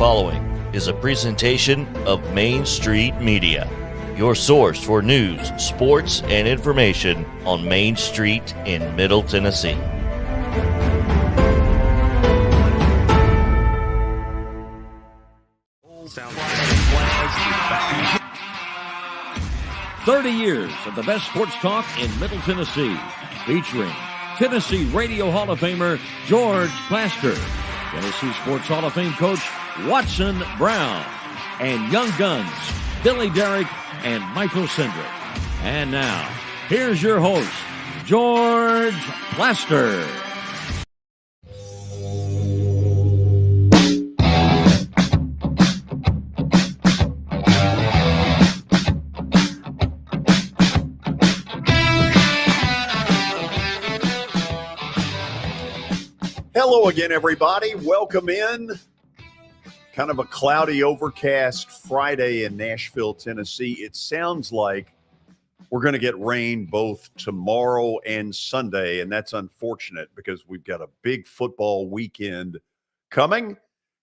following is a presentation of Main Street Media, your source for news, sports, and information on Main Street in Middle Tennessee. Sounds like 30 years of the best sports talk in Middle Tennessee, featuring Tennessee Radio Hall of Famer George Plaster, Tennessee Sports Hall of Fame coach Watson Brown, and Young Guns Billy Derrick and Michael Cindric. And now, here's your host, George Plaster. Hello again, everybody. Welcome in. Kind of a cloudy, overcast Friday in Nashville, Tennessee. It sounds like we're going to get rain both tomorrow and Sunday, and that's unfortunate because we've got a big football weekend coming.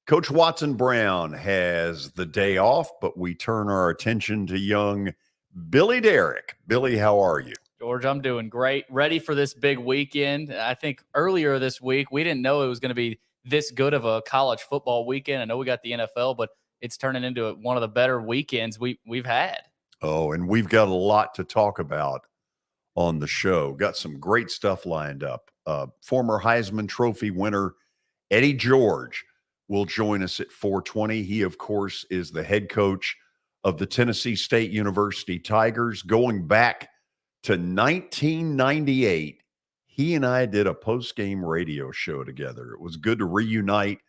Coach Watson Brown has the day off, but we turn our attention to young Billy Derrick. Billy, how are you? George, I'm doing great. Ready for this big weekend. I think earlier this week, we didn't know it was going to be this good of a college football weekend. I know we got the NFL, but it's turning into one of the better weekends we've had. Oh, and we've got a lot to talk about on the show. Got some great stuff lined up. Former Heisman Trophy winner Eddie George will join us at 4:20. He, of course, is the head coach of the Tennessee State University Tigers. Going back to 1998, he and I did a post-game radio show together. It was good to reunite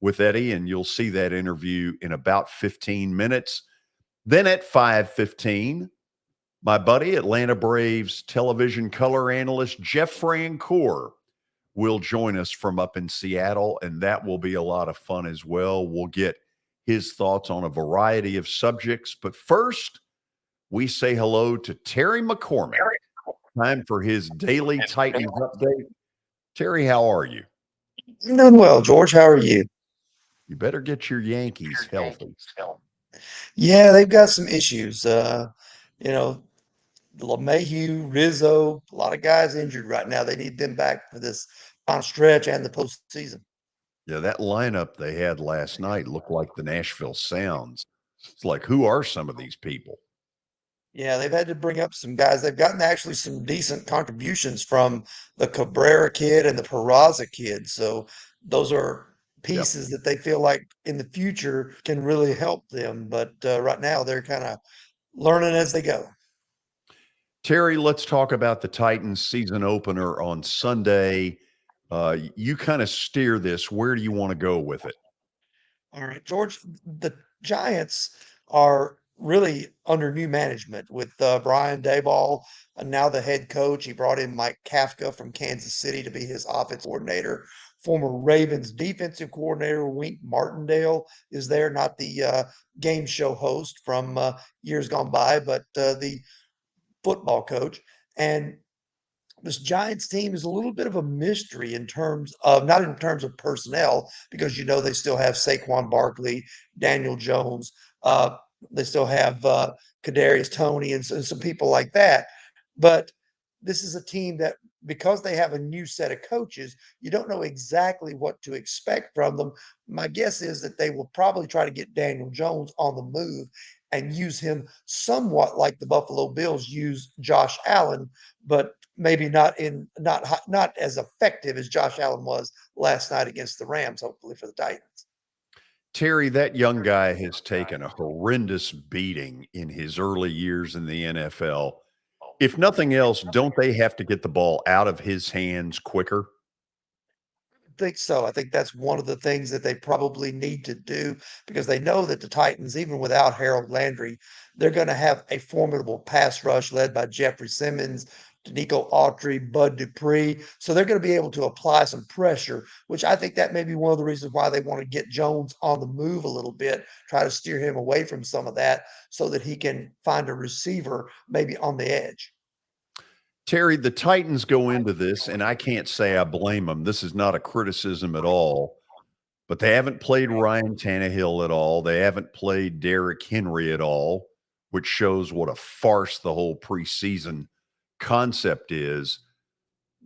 with Eddie, and you'll see that interview in about 15 minutes. Then at 5:15, my buddy, Atlanta Braves television color analyst Jeff Francoeur will join us from up in Seattle, and that will be a lot of fun as well. We'll get his thoughts on a variety of subjects. But first, we say hello to Terry McCormick. Time for his daily Titans update. Terry, how are you? I'm doing well, George. How are you? You better get your Yankees healthy. Yeah, they've got some issues. LeMahieu, Rizzo, a lot of guys injured right now. They need them back for this final stretch and the postseason. Yeah, that lineup they had last night looked like the Nashville Sounds. It's like, who are some of these people? Yeah, they've had to bring up some guys. They've gotten actually some decent contributions from the Cabrera kid and the Peraza kid. So those are pieces that they feel like in the future can really help them. But right now they're kind of learning as they go. Terry, let's talk about the Titans season opener on Sunday. You kind of steer this. Where do you want to go with it? All right, George, the Giants are really under new management with Brian Daboll, and now the head coach. He brought in Mike Kafka from Kansas City to be his offense coordinator. Former Ravens defensive coordinator Wink Martindale is there, not the game show host from years gone by, but the football coach. And this Giants team is a little bit of a mystery in terms of, not in terms of personnel, because they still have Saquon Barkley, Daniel Jones, they still have Kadarius Toney and some people like that. But this is a team that, because they have a new set of coaches, you don't know exactly what to expect from them. My guess is that they will probably try to get Daniel Jones on the move and use him somewhat like the Buffalo Bills use Josh Allen, but maybe not as effective as Josh Allen was last night against the Rams, hopefully for the Titans. Terry, that young guy has taken a horrendous beating in his early years in the NFL. If nothing else, don't they have to get the ball out of his hands quicker? I think so. I think that's one of the things that they probably need to do, because they know that the Titans, even without Harold Landry, they're going to have a formidable pass rush led by Jeffrey Simmons, Danico Autry, Bud Dupree. So they're going to be able to apply some pressure, which I think that may be one of the reasons why they want to get Jones on the move a little bit, try to steer him away from some of that so that he can find a receiver maybe on the edge. Terry, the Titans go into this, and I can't say I blame them. This is not a criticism at all. but they haven't played Ryan Tannehill at all. They haven't played Derrick Henry at all, which shows what a farce the whole preseason concept is.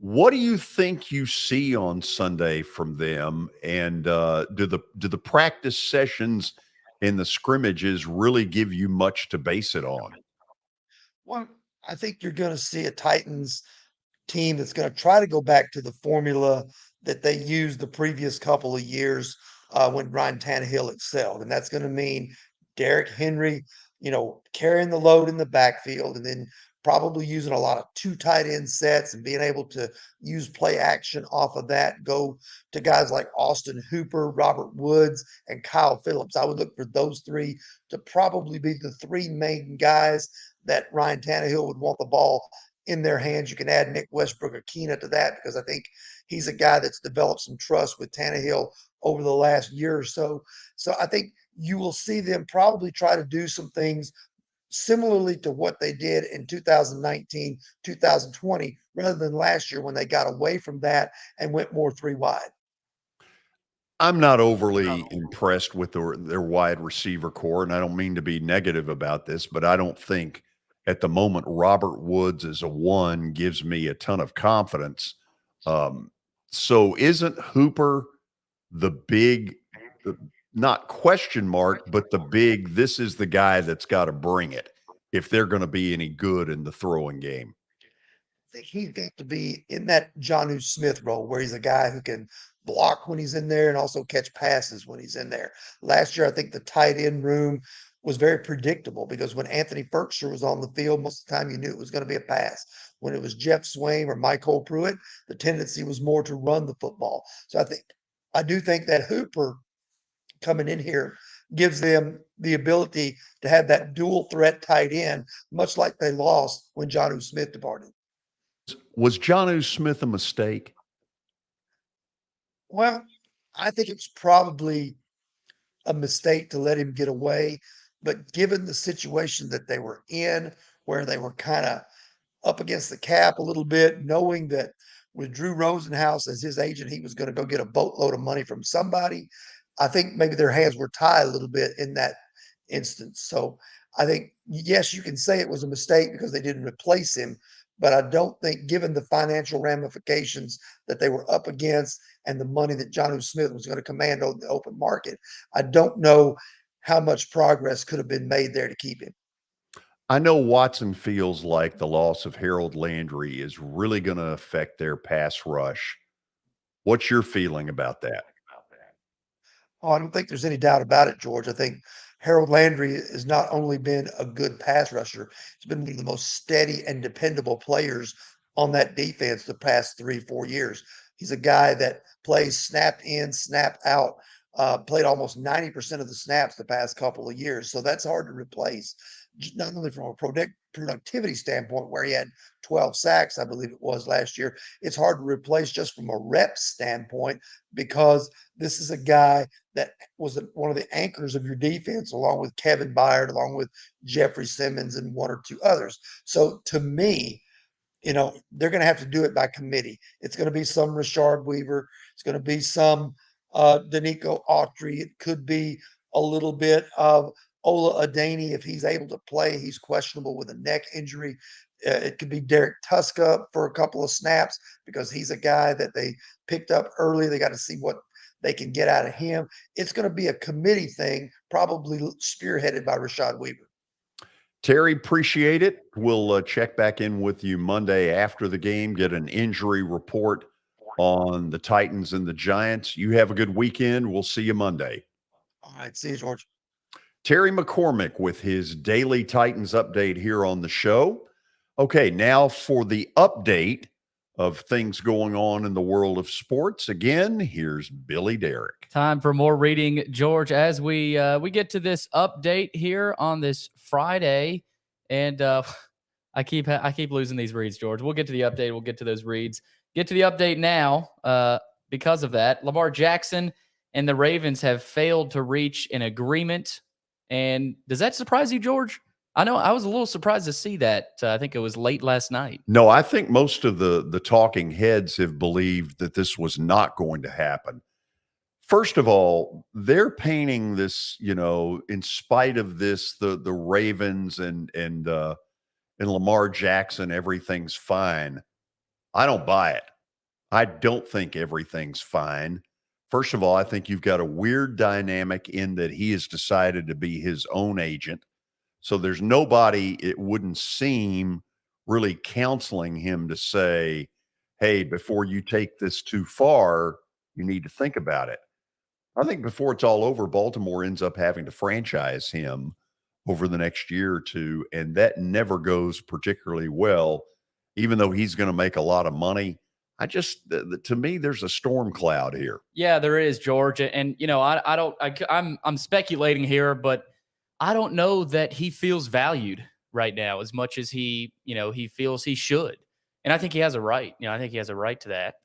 What do you think you see on Sunday from them? And do the practice sessions and the scrimmages really give you much to base it on? Well, I think you're going to see a Titans team that's going to try to go back to the formula that they used the previous couple of years when Ryan Tannehill excelled. And that's going to mean Derrick Henry, carrying the load in the backfield and then probably using a lot of two tight end sets and being able to use play action off of that, go to guys like Austin Hooper, Robert Woods, and Kyle Phillips. I would look for those three to probably be the three main guys that Ryan Tannehill would want the ball in their hands. You can add Nick Westbrook or Keena to that because I think he's a guy that's developed some trust with Tannehill over the last year or so. So I think you will see them probably try to do some things similarly to what they did in 2019, 2020, rather than last year when they got away from that and went more three wide. I'm not overly impressed with their wide receiver core, and I don't mean to be negative about this, but I don't think at the moment Robert Woods as a one gives me a ton of confidence. So isn't Hooper the big, not question mark, but the big, this is the guy that's got to bring it if they're going to be any good in the throwing game? I think he's got to be in that Jonnu Smith role where he's a guy who can block when he's in there and also catch passes when he's in there. Last year, I think the tight end room was very predictable because when Anthony Ferkser was on the field, most of the time you knew it was going to be a pass. When it was Jeff Swain or Michael Pruitt, the tendency was more to run the football. So I do think that Hooper coming in here gives them the ability to have that dual threat tight end, much like they lost when Jonnu Smith departed. Was Jonnu Smith a mistake? Well, I think it's probably a mistake to let him get away, but given the situation that they were in, where they were kind of up against the cap a little bit, knowing that with Drew Rosenhaus as his agent, he was going to go get a boatload of money from somebody. I think maybe their hands were tied a little bit in that instance. So I think, yes, you can say it was a mistake because they didn't replace him, but I don't think, given the financial ramifications that they were up against and the money that Jonnu Smith was going to command on the open market, I don't know how much progress could have been made there to keep him. I know Watson feels like the loss of Harold Landry is really going to affect their pass rush. What's your feeling about that? Oh, I don't think there's any doubt about it, George. I think Harold Landry has not only been a good pass rusher, he's been one of the most steady and dependable players on that defense the past 3-4 years. He's a guy that plays snap in, snap out, played almost 90% of the snaps the past couple of years. So that's hard to replace, not only from a productivity standpoint, where he had 12 sacks, I believe it was last year. It's hard to replace just from a rep standpoint because this is a guy that was one of the anchors of your defense, along with Kevin Byard, along with Jeffrey Simmons and one or two others. So to me, they're going to have to do it by committee. It's going to be some Rashard Weaver. It's going to be some Danico Autry. It could be a little bit of Ola Adani if he's able to play. He's questionable with a neck injury. It could be Derek Tuska for a couple of snaps because he's a guy that they picked up early. They got to see what they can get out of him. It's going to be a committee thing, probably spearheaded by Rashad Weaver. Terry, appreciate it. We'll check back in with you Monday after the game, get an injury report on the Titans and the Giants. You have a good weekend. We'll see you Monday. All right. See you, George. Terry McCormick with his daily Titans update here on the show. Okay, now for the update of things going on in the world of sports. Again, here's Billy Derrick. Time for more reading, George, as we get to this update here on this Friday. And I keep losing these reads, George. We'll get to the update. We'll get to those reads. Get to the update now because of that. Lamar Jackson and the Ravens have failed to reach an agreement. And does that surprise you, George? I know I was a little surprised to see that. I think it was late last night. No, I think most of the talking heads have believed that this was not going to happen. First of all, they're painting this, in spite of this, the Ravens and Lamar Jackson, everything's fine. I don't buy it. I don't think everything's fine. First of all, I think you've got a weird dynamic in that he has decided to be his own agent. So there's nobody, it wouldn't seem, really counseling him to say, hey, before you take this too far, you need to think about it. I think before it's all over, Baltimore ends up having to franchise him over the next year or two, and that never goes particularly well, even though he's going to make a lot of money. To me, there's a storm cloud here. Yeah, there is, George. And I'm speculating here, but I don't know that he feels valued right now as much as he feels he should. And I think he has a right. I think he has a right to that.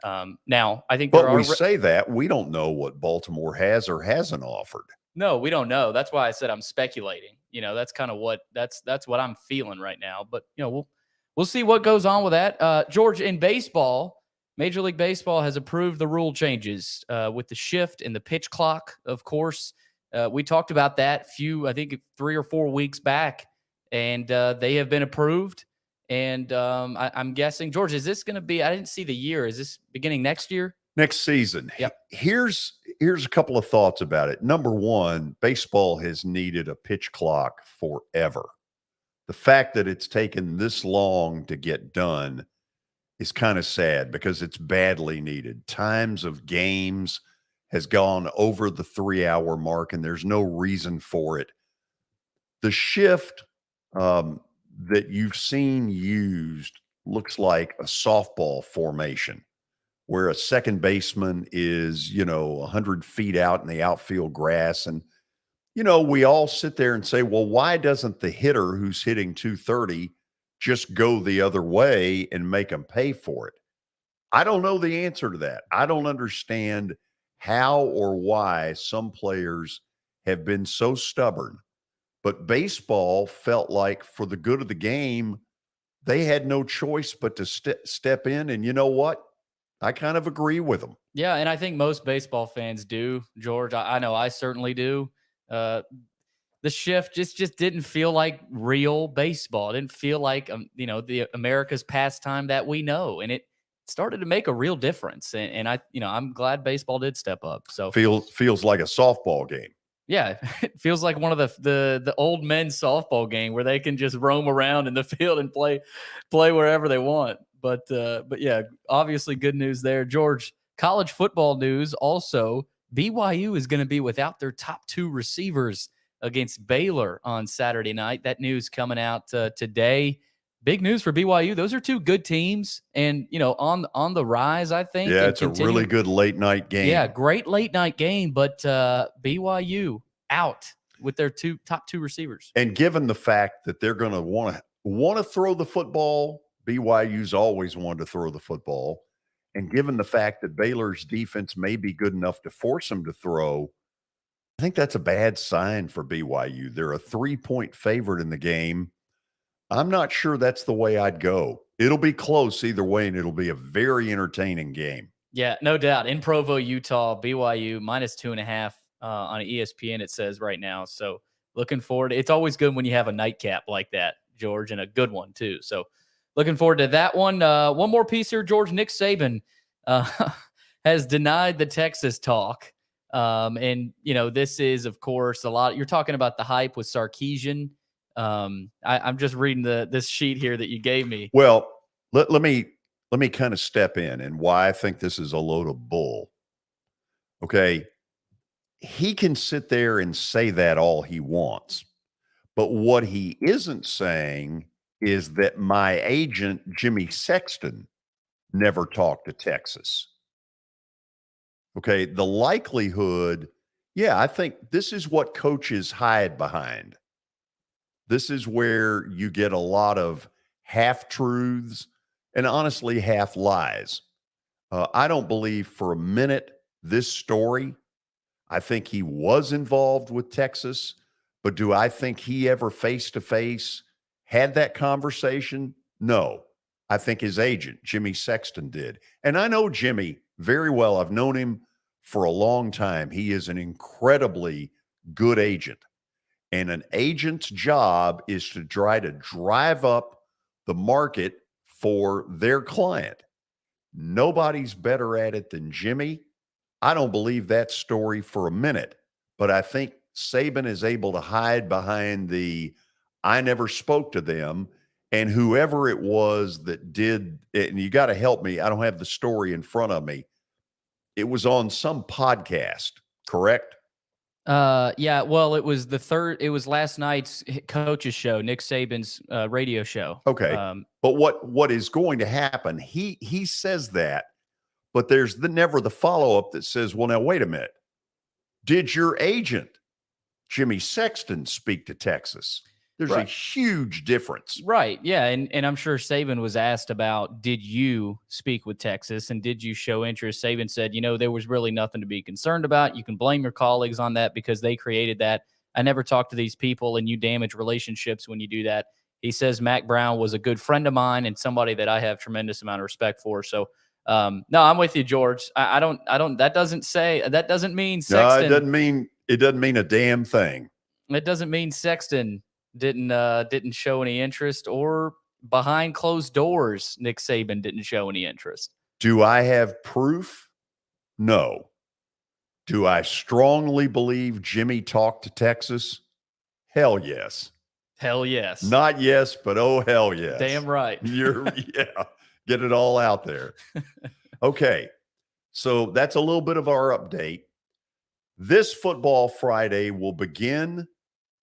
Now, I think But we say that we don't know what Baltimore has or hasn't offered. No, we don't know. That's why I said I'm speculating. That's kind of that's what I'm feeling right now. But we'll see what goes on with that. George, in baseball, Major League Baseball has approved the rule changes with the shift in the pitch clock. Of course, we talked about that I think 3 or 4 weeks back, and they have been approved. And I'm guessing, George, is this going to be? I didn't see the year. Is this beginning next year? Next season. Yep. Here's a couple of thoughts about it. Number one, baseball has needed a pitch clock forever. The fact that it's taken this long to get done is kind of sad because it's badly needed. Times of games has gone over the 3-hour mark, and there's no reason for it. The shift that you've seen used looks like a softball formation where a second baseman is, 100 feet out in the outfield grass. And, we all sit there and say, well, why doesn't the hitter who's hitting 230 just go the other way and make them pay for it? I don't know the answer to that. I don't understand how or why some players have been so stubborn. But baseball felt like for the good of the game, they had no choice but to step in. And you know what? I kind of agree with them. Yeah, and I think most baseball fans do, George. I know I certainly do. The shift just didn't feel like real baseball. It didn't feel like the America's pastime that we know, and it started to make a real difference. And I'm glad baseball did step up. So feels like a softball game. Yeah, it feels like one of the old men's softball game where they can just roam around in the field and play wherever they want. But yeah, obviously good news there. George, college football news also, BYU is going to be without their top 2 receivers against Baylor on Saturday night. That news coming out today. Big news for BYU. Those are 2 good teams and, on the rise, I think. Yeah, it's a really good late night game. Yeah, great late night game, but BYU out with their top 2 receivers. And given the fact that they're going to want to throw the football, BYU's always wanted to throw the football. And given the fact that Baylor's defense may be good enough to force them to throw, I think that's a bad sign for BYU. They're a 3-point favorite in the game. I'm not sure that's the way I'd go. It'll be close either way, and it'll be a very entertaining game. Yeah, no doubt. In Provo, Utah, BYU -2.5 on ESPN, it says right now. So looking forward. It's always good when you have a nightcap like that, George, and a good one too. So looking forward to that one. One more piece here, George. Nick Saban has denied the Texas talk. And, this is, of course, a lot. You're talking about the hype with Sarkisian. I'm just reading this sheet here that you gave me. Well, let me kind of step in and why I think this is a load of bull. Okay. He can sit there and say that all he wants. But what he isn't saying is that my agent, Jimmy Sexton, never talked to Texas. Okay. The likelihood, I think this is what coaches hide behind. This is where you get a lot of half-truths and honestly half-lies. I don't believe for a minute this story. I think he was involved with Texas, but do I think he ever face-to-face had that conversation? No. I think his agent, Jimmy Sexton, did. And I know Jimmy very well. I've known him for a long time. He is an incredibly good agent. And an agent's job is to try to drive up the market for their client. Nobody's better at it than Jimmy. I don't believe that story for a minute, but I think Saban is able to hide behind the I never spoke to them, and whoever it was that did it, and you got to help me, I don't have the story in front of me. It was on some podcast, correct? Yeah, well, it was last night's coach's show, Nick Saban's radio show. Okay. But what is going to happen, he says that, but there's never the follow-up that says, well, now, wait a minute. Did your agent, Jimmy Sexton, speak to Texas? There's a huge difference. Right. Yeah. And I'm sure Saban was asked about, did you speak with Texas and did you show interest? Saban said, there was really nothing to be concerned about. You can blame your colleagues on that because they created that. I never talked to these people, and you damage relationships when you do that. He says Mac Brown was a good friend of mine and somebody that I have tremendous amount of respect for. So, no, I'm with you, George. I don't, that doesn't mean Sexton. No, it doesn't mean a damn thing. It doesn't mean Sexton didn't show any interest, or behind closed doors, Nick Saban didn't show any interest. Do I have proof? No. Do I strongly believe Jimmy talked to Texas? Hell yes. Hell yes. Not yes, but oh hell yes. Damn right. Get it all out there. Okay. So that's a little bit of our update. This Football Friday will begin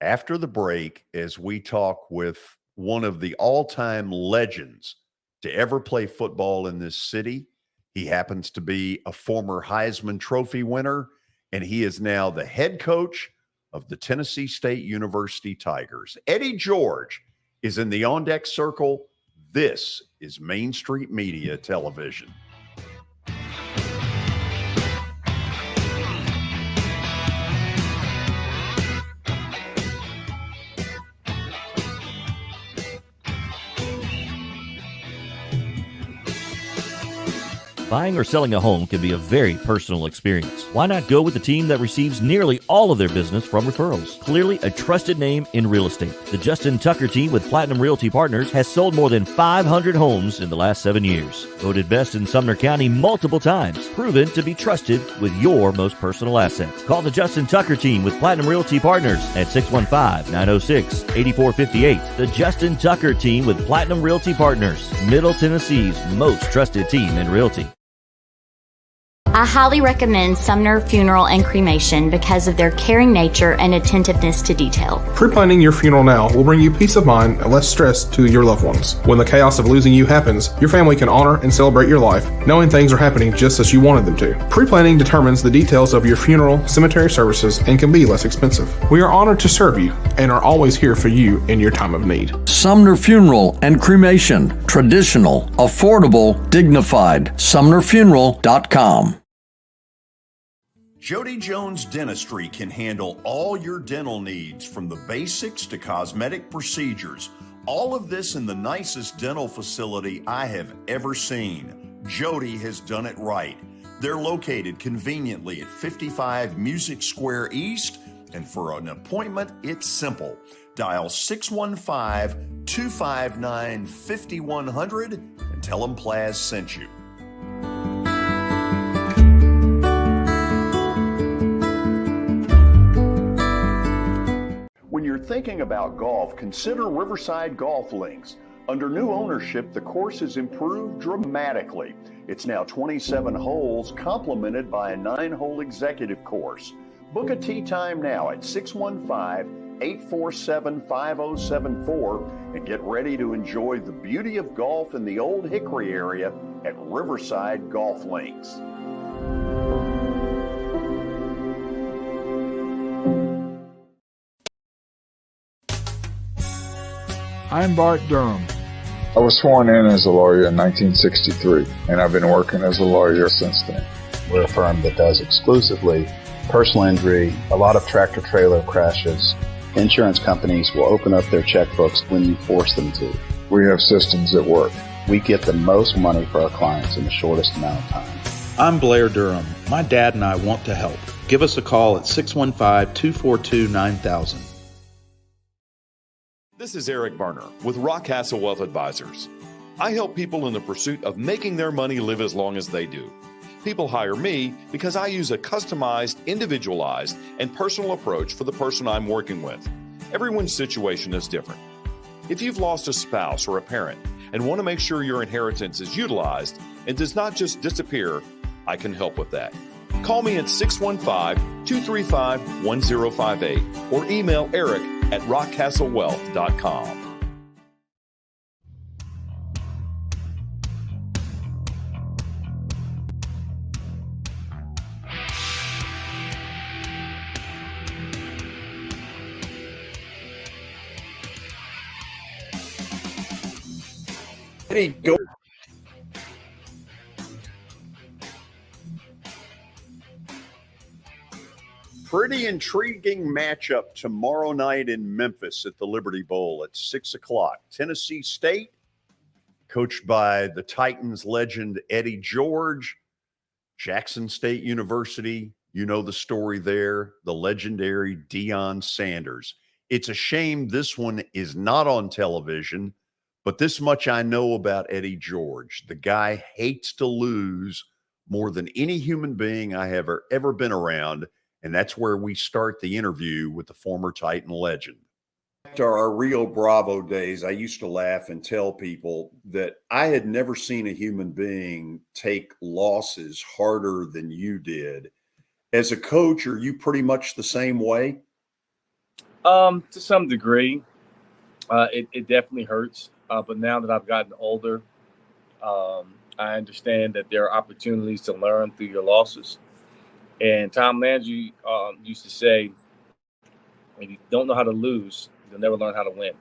after the break as we talk with one of the all-time legends to ever play football in this city. He happens to be a former Heisman Trophy winner, and he is now the head coach of the Tennessee State University Tigers. Eddie George is in the On Deck Circle. This is Main Street Media Television. Buying or selling a home can be a very personal experience. Why not go with the team that receives nearly all of their business from referrals? Clearly a trusted name in real estate. The Justin Tucker team with Platinum Realty Partners has sold more than 500 homes in the last 7 years. Voted best in Sumner County multiple times. Proven to be trusted with your most personal assets. Call the Justin Tucker team with Platinum Realty Partners at 615-906-8458. The Justin Tucker team with Platinum Realty Partners, Middle Tennessee's most trusted team in realty. I highly recommend Sumner Funeral and Cremation because of their caring nature and attentiveness to detail. Pre-planning your funeral now will bring you peace of mind and less stress to your loved ones. When the chaos of losing you happens, your family can honor and celebrate your life, knowing things are happening just as you wanted them to. Pre-planning determines the details of your funeral, cemetery services, and can be less expensive. We are honored to serve you and are always here for you in your time of need. Sumner Funeral and Cremation. Traditional, affordable, dignified. SumnerFuneral.com. Jody Jones Dentistry can handle all your dental needs, from the basics to cosmetic procedures. All of this in the nicest dental facility I have ever seen. Jody has done it right. They're located conveniently at 55 Music Square East, and for an appointment, it's simple. Dial 615-259-5100 and tell them Plaz sent you. When you're thinking about golf, consider Riverside Golf Links. Under new ownership, the course has improved dramatically. It's now 27 holes, complemented by a 9-hole executive course. Book a tee time now at 615-847-5074 and get ready to enjoy the beauty of golf in the Old Hickory area at Riverside Golf Links. I'm Bart Durham. I was sworn in as a lawyer in 1963, and I've been working as a lawyer since then. We're a firm that does exclusively personal injury, a lot of tractor-trailer crashes. Insurance companies will open up their checkbooks when you force them to. We have systems that work. We get the most money for our clients in the shortest amount of time. I'm Blair Durham. My dad and I want to help. Give us a call at 615-242-9000. This is Eric Barner with Rockcastle Wealth Advisors. I help people in the pursuit of making their money live as long as they do. People hire me because I use a customized, individualized, and personal approach for the person I'm working with. Everyone's situation is different. If you've lost a spouse or a parent and want to make sure your inheritance is utilized and does not just disappear, I can help with that. Call me at 615-235-1058 or email Eric at rockcastlewealth.com. Go. Pretty intriguing matchup tomorrow night in Memphis at the Liberty Bowl at 6 o'clock. Tennessee State, coached by the Titans legend Eddie George. Jackson State University, you know the story there, the legendary Deion Sanders. It's a shame this one is not on television, but this much I know about Eddie George. The guy hates to lose more than any human being I have ever been around, and that's where we start the interview with the former Titan legend. After our Rio Bravo days, I used to laugh and tell people that I had never seen a human being take losses harder than you did. As a coach, are you pretty much the same way? To some degree, it definitely hurts. But now that I've gotten older, I understand that there are opportunities to learn through your losses. And Tom Landry used to say, if you don't know how to lose, you'll never learn how to win.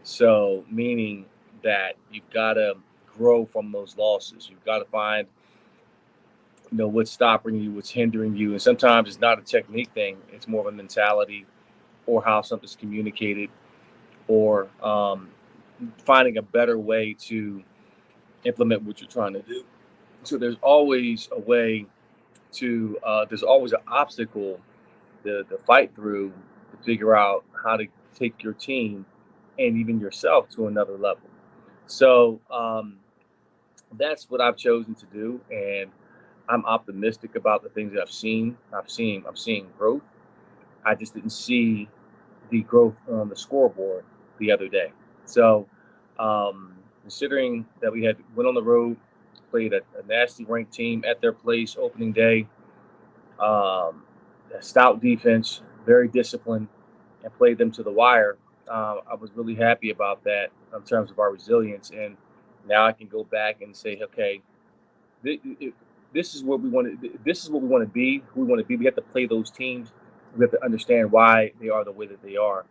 So meaning that you've got to grow from those losses. You've got to find, what's stopping you, what's hindering you. And sometimes it's not a technique thing. It's more of a mentality or how something's communicated or finding a better way to implement what you're trying to do. So there's always a way to, there's always an obstacle to fight through to figure out how to take your team and even yourself to another level. So that's what I've chosen to do. And I'm optimistic about the things that I've seen. I'm seeing growth. I just didn't see the growth on the scoreboard the other day. So considering that we went on the road, played a nationally ranked team at their place opening day, a stout defense, very disciplined, and played them to the wire. I was really happy about that in terms of our resilience. And now I can go back and say, okay, this is what we want to. This is what we want to be. Who we want to be. We have to play those teams. We have to understand why they are the way that they are,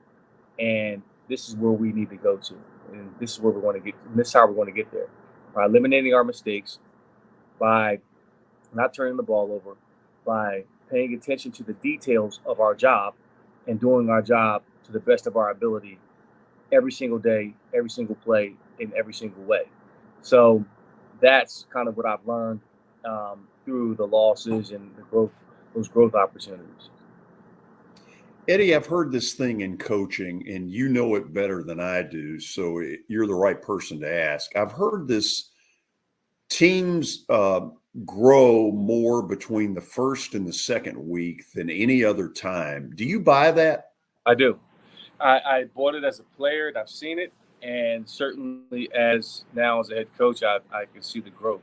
and this is where we need to go to. And this is where we want to get. And this is how we're going to get there, by eliminating our mistakes, by not turning the ball over, by paying attention to the details of our job, and doing our job to the best of our ability every single day, every single play, in every single way. So that's kind of what I've learned through the losses and the growth, those growth opportunities. Eddie, I've heard this thing in coaching, and you know it better than I do, so you're the right person to ask. I've heard this: teams grow more between the first and the second week than any other time. Do you buy that? I do. I bought it as a player, and I've seen it, and certainly as a head coach, I can see the growth.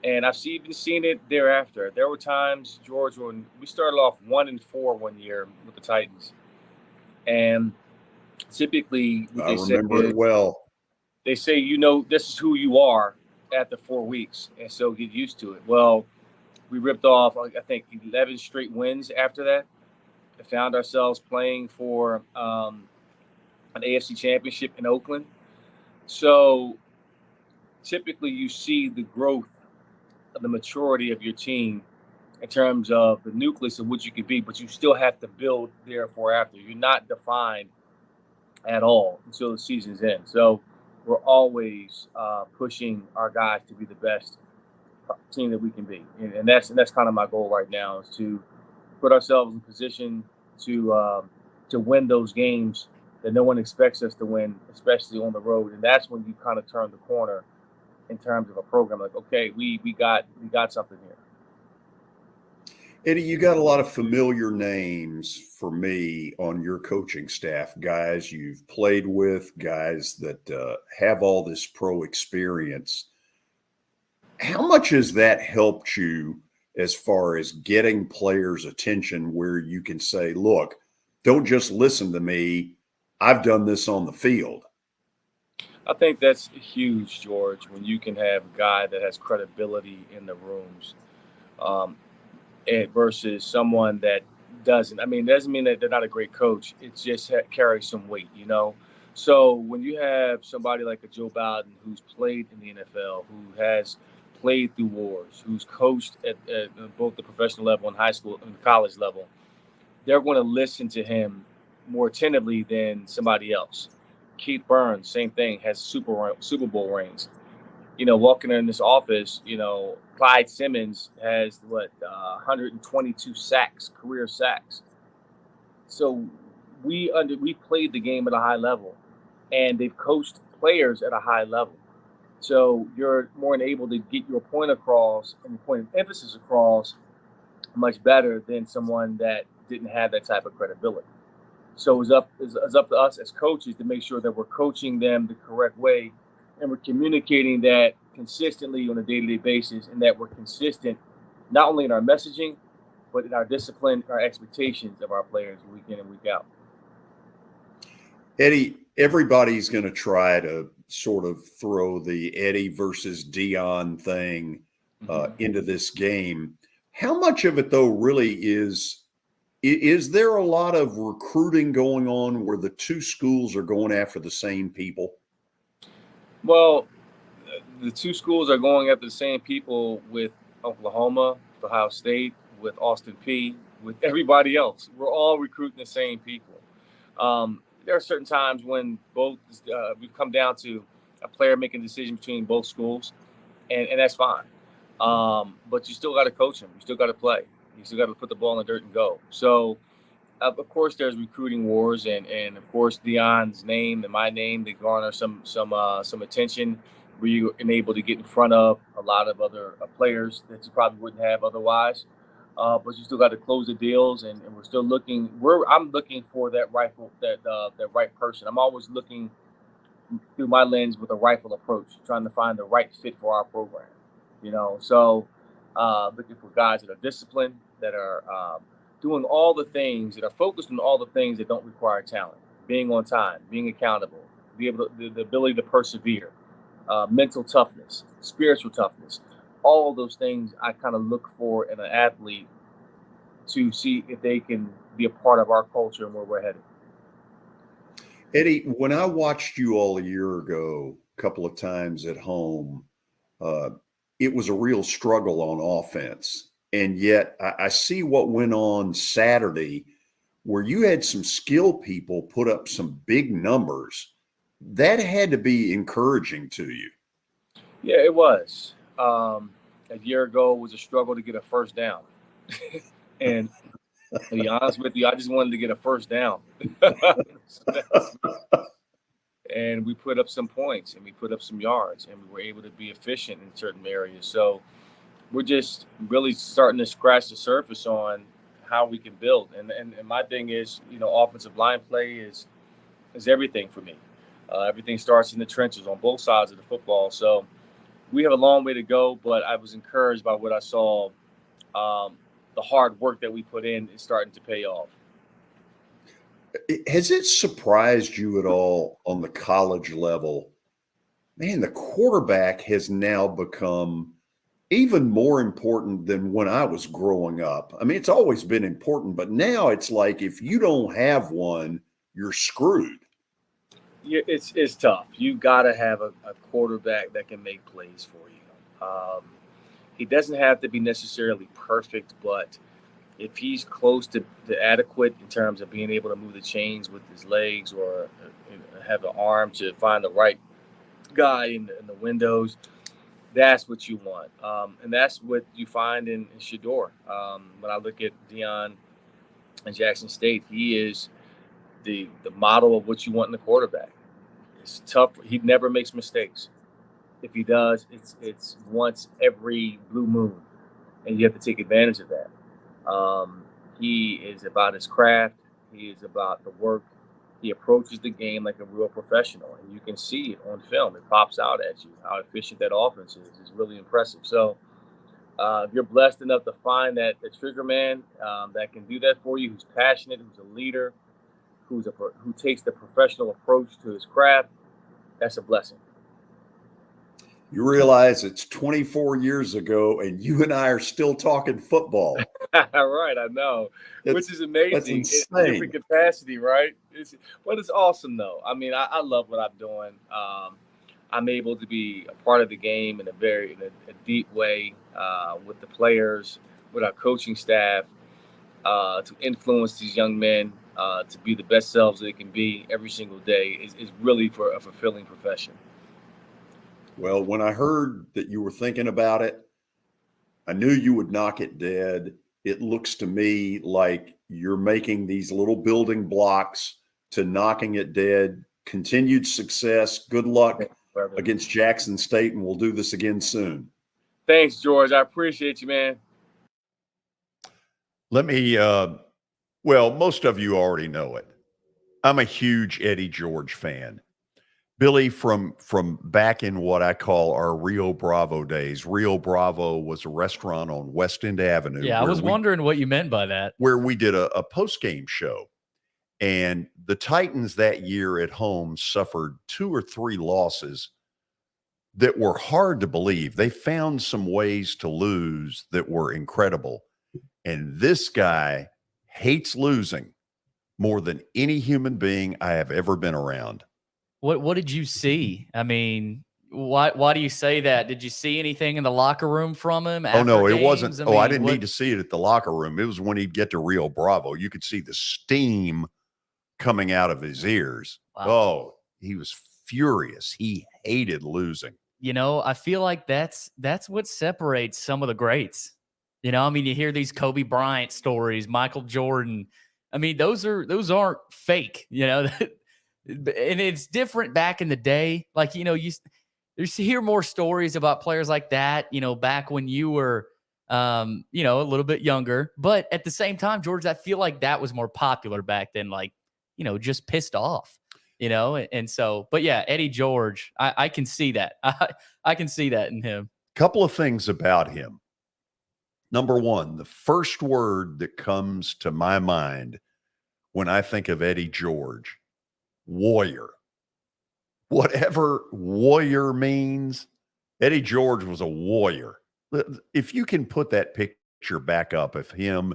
And I've even seen it thereafter. There were times, George, when we started off 1-4 one year with the Titans, and typically I remember it well. They say, this is who you are after 4 weeks, and so get used to it. Well, we ripped off, I think, 11 straight wins after that. And found ourselves playing for an AFC championship in Oakland. So typically you see the growth of the maturity of your team in terms of the nucleus of what you could be, but you still have to build therefore after. You're not defined at all until the season's end. So we're always pushing our guys to be the best team that we can be. And that's kind of my goal right now, is to put ourselves in position to win those games that no one expects us to win, especially on the road. And that's when you kind of turn the corner in terms of a program. Like, okay, we got something here. Eddie, you got a lot of familiar names for me on your coaching staff, guys you've played with, guys that have all this pro experience. How much has that helped you as far as getting players' attention, where you can say, look, don't just listen to me, I've done this on the field? I think that's huge, George, when you can have a guy that has credibility in the rooms. Versus someone that doesn't. I mean, it doesn't mean that they're not a great coach. It just carries some weight, you know? So when you have somebody like a Joe Biden, who's played in the NFL, who has played through wars, who's coached at both the professional level and high school and college level, they're going to listen to him more attentively than somebody else. Keith Burns, same thing, has Super Bowl rings. You know, walking in this office, you know, Clyde Simmons has 122 sacks, career sacks. So we played the game at a high level, and they've coached players at a high level. So you're more able to get your point across and your point of emphasis across much better than someone that didn't have that type of credibility. So it's up to us as coaches to make sure that we're coaching them the correct way, and we're communicating that consistently on a day-to-day basis, and that we're consistent not only in our messaging, but in our discipline, our expectations of our players week in and week out. Eddie, everybody's going to try to sort of throw the Eddie versus Dion thing into this game. How much of it, though, really is there a lot of recruiting going on where the two schools are going after the same people? Well, the two schools are going after the same people with Oklahoma, with Ohio State, with Austin Peay, with everybody else. We're all recruiting the same people. There are certain times when both we've come down to a player making a decision between both schools, and that's fine. But you still got to coach them. You still got to play. You still got to put the ball in the dirt and go. So, of course, there's recruiting wars, and of course, Dion's name and my name, they garner some attention. Where you're able to get in front of a lot of other players that you probably wouldn't have otherwise. But you still got to close the deals, and we're still looking. I'm looking for that right person. I'm always looking through my lens with a rifle approach, trying to find the right fit for our program. You know, so looking for guys that are disciplined, that are doing all the things, that are focused on all the things that don't require talent, being on time, being accountable, the ability to persevere. Mental toughness, spiritual toughness, all of those things I kind of look for in an athlete to see if they can be a part of our culture and where we're headed. Eddie, when I watched you all a year ago, a couple of times at home, it was a real struggle on offense. And yet I see what went on Saturday, where you had some skill people put up some big numbers. That had to be encouraging to you. Yeah, it was. A year ago, it was a struggle to get a first down. And to be honest with you, I just wanted to get a first down. And we put up some points, and we put up some yards, and we were able to be efficient in certain areas. So we're just really starting to scratch the surface on how we can build. And my thing is, you know, offensive line play is everything for me. Everything starts in the trenches on both sides of the football. So we have a long way to go, but I was encouraged by what I saw. The hard work that we put in is starting to pay off. Has it surprised you at all on the college level? Man, the quarterback has now become even more important than when I was growing up. I mean, it's always been important, but now it's like if you don't have one, you're screwed. Yeah, it's tough. You got to have a quarterback that can make plays for you. He doesn't have to be necessarily perfect, but if he's close to adequate in terms of being able to move the chains with his legs, or have an arm to find the right guy in the windows, That's what you want. And that's what you find in Shador. When I look at Deion and Jackson State, he is the model of what you want in the quarterback. It's tough. He never makes mistakes. If he does, it's once every blue moon, and you have to take advantage of that. He is about his craft. He is about the work. He approaches the game like a real professional, and you can see it on film. It pops out at you. How efficient that offense is really impressive. So if you're blessed enough to find that the trigger man that can do that for you, who's passionate, who's a leader, who takes the professional approach to his craft, that's a blessing. You realize it's 24 years ago, and you and I are still talking football. Right, I know, which is amazing. It's a different capacity, right? But it's awesome, though. I mean, I love what I'm doing. I'm able to be a part of the game in a deep way with the players, with our coaching staff, to influence these young men to be the best selves they can be every single day is really for a fulfilling profession. Well, when I heard that you were thinking about it, I knew you would knock it dead. It looks to me like you're making these little building blocks to knocking it dead. Continued success. Good luck against Jackson State, and we'll do this again soon. Thanks, George. I appreciate you, man. Let me, well, most of you already know it. I'm a huge Eddie George fan. Billy, from back in what I call our Rio Bravo days. Rio Bravo was a restaurant on West End Avenue. Yeah, I was wondering what you meant by that. Where we did a post-game show. And the Titans that year at home suffered 2 or 3 losses that were hard to believe. They found some ways to lose that were incredible. And this guy hates losing more than any human being I have ever been around. What did you see? I mean, why do you say that? Did you see anything in the locker room from him? Oh, no, games? it wasn't. I didn't need to see it at the locker room. It was when he'd get to Rio Bravo. You could see the steam coming out of his ears. Wow. Oh, he was furious. He hated losing. You know, I feel like that's what separates some of the greats. You know, I mean, you hear these Kobe Bryant stories, Michael Jordan. I mean, those aren't fake, you know. And it's different back in the day. Like, you know, you hear more stories about players like that, you know, back when you were, you know, a little bit younger. But at the same time, George, I feel like that was more popular back then, like, you know, just pissed off, you know. And so, but yeah, Eddie George, I can see that. I can see that in him. Couple of things about him. Number one, the first word that comes to my mind when I think of Eddie George, warrior. Whatever warrior means, Eddie George was a warrior. If you can put that picture back up of him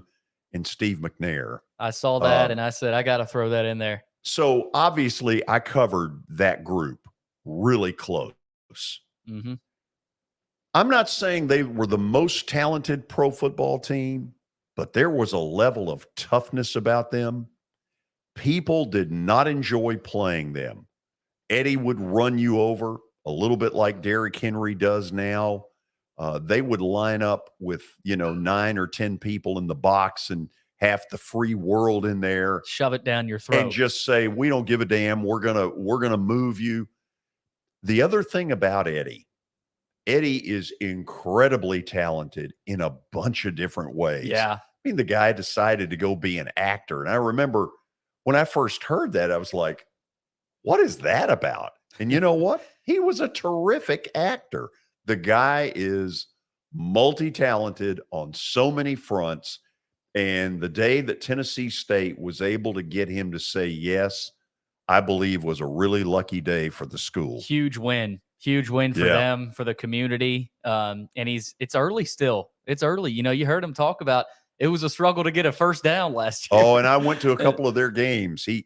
and Steve McNair. I saw that and I said, I got to throw that in there. So obviously I covered that group really close. Mm-hmm. I'm not saying they were the most talented pro football team, but there was a level of toughness about them. People did not enjoy playing them. Eddie would run you over a little bit like Derrick Henry does now. They would line up with, 9 or 10 people in the box and half the free world in there. Shove it down your throat. And just say, we don't give a damn. We're gonna move you. The other thing about Eddie is incredibly talented in a bunch of different ways. Yeah. I mean, the guy decided to go be an actor. And I remember when I first heard that, I was like, what is that about? And you know what? He was a terrific actor. The guy is multi-talented on so many fronts. And the day that Tennessee State was able to get him to say yes, I believe was a really lucky day for the school. Huge win for them, for the community. And it's early still. It's early. You know, you heard him talk about it was a struggle to get a first down last year. Oh, and I went to a couple of their games. He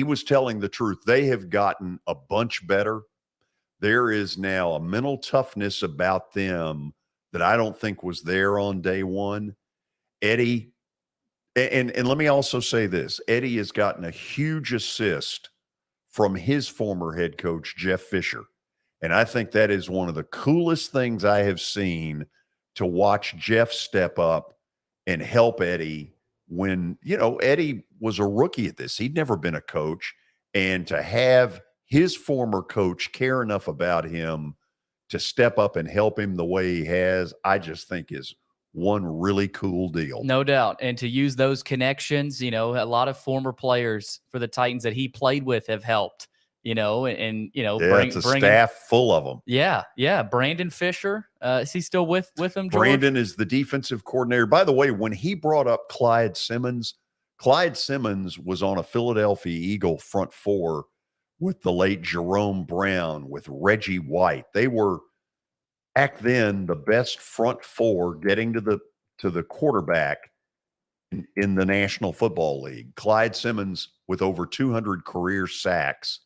was telling the truth. They have gotten a bunch better. There is now a mental toughness about them that I don't think was there on day one. Eddie, and let me also say this, Eddie has gotten a huge assist from his former head coach, Jeff Fisher. And I think that is one of the coolest things I have seen, to watch Jeff step up and help Eddie when, Eddie was a rookie at this. He'd never been a coach. And to have his former coach care enough about him to step up and help him the way he has, I just think is one really cool deal. No doubt. And to use those connections, a lot of former players for the Titans that he played with have helped, it's a staff full of them. Yeah. Brandon Fisher, is he still with them, George? Brandon is the defensive coordinator. By the way, when he brought up Clyde Simmons was on a Philadelphia Eagle front four with the late Jerome Brown, with Reggie White. They were, back then, the best front four getting to the quarterback in the National Football League. Clyde Simmons with over 200 career sacks.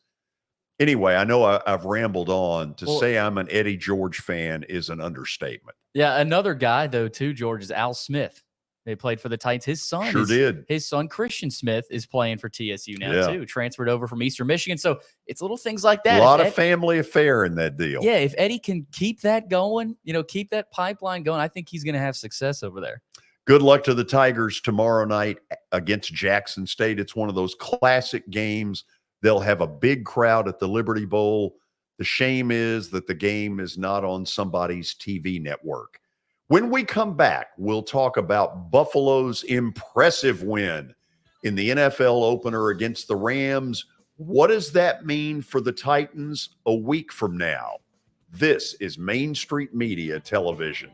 Anyway, I know I've rambled on. To say I'm an Eddie George fan is an understatement. Yeah, another guy, though, too, George, is Al Smith. They played for the Titans. His son did. His son, Christian Smith, is playing for TSU now, too. Transferred over from Eastern Michigan. So it's little things like that. A lot of family affair in that deal. Yeah, if Eddie can keep that going, keep that pipeline going, I think he's going to have success over there. Good luck to the Tigers tomorrow night against Jackson State. It's one of those classic games. They'll have a big crowd at the Liberty Bowl. The shame is that the game is not on somebody's TV network. When we come back, we'll talk about Buffalo's impressive win in the NFL opener against the Rams. What does that mean for the Titans a week from now? This is Main Street Media Television.